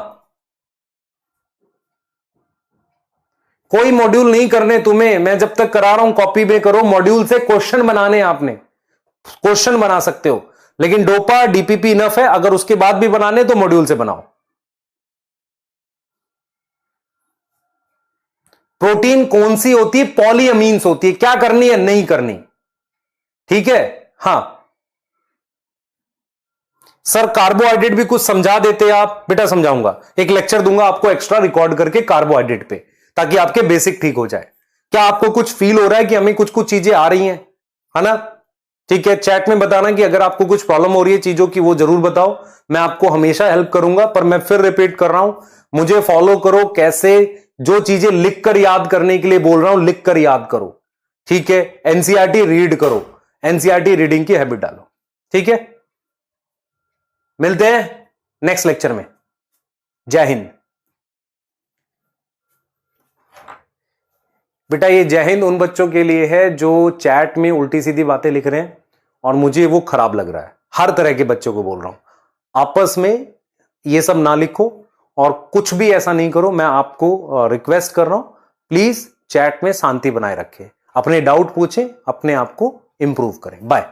कोई मॉड्यूल नहीं करने तुम्हें, मैं जब तक करा रहा हूं कॉपी में करो। मॉड्यूल से क्वेश्चन बनाने आपने, क्वेश्चन बना सकते हो, लेकिन डोपा डीपीपी इनफ है। अगर उसके बाद भी बनाने तो मॉड्यूल से बनाओ। प्रोटीन कौन सी होती है? पॉलीअमीन्स होती है। क्या करनी है? नहीं करनी। ठीक है? हां सर, कार्बोहाइड्रेट भी कुछ समझा देते आप? बेटा समझाऊंगा, एक लेक्चर दूंगा आपको एक्स्ट्रा रिकॉर्ड करके कार्बोहाइड्रेट पे, ताकि आपके बेसिक ठीक हो जाए। क्या आपको कुछ फील हो रहा है कि हमें कुछ कुछ चीजें आ रही हैं? है ना? ठीक है, चैट में बताना कि अगर आपको कुछ प्रॉब्लम हो रही है चीजों की, वो जरूर बताओ। मैं आपको हमेशा हेल्प करूंगा, पर मैं फिर रिपीट कर रहा हूं, मुझे फॉलो करो। कैसे? जो चीजें लिखकर याद करने के लिए बोल रहा हूं, लिखकर याद करो। ठीक है? एनसीईआरटी रीड करो, एनसीईआरटी रीडिंग की हैबिट डालो। ठीक है? मिलते हैं नेक्स्ट लेक्चर में। जय हिंद। बेटा ये जय हिंद उन बच्चों के लिए है जो चैट में उल्टी सीधी बातें लिख रहे हैं और मुझे वो खराब लग रहा है। हर तरह के बच्चों को बोल रहा हूं, आपस में ये सब ना लिखो और कुछ भी ऐसा नहीं करो। मैं आपको रिक्वेस्ट कर रहा हूं, प्लीज चैट में शांति बनाए रखें, अपने डाउट पूछें, अपने आप को इंप्रूव करें। बाय।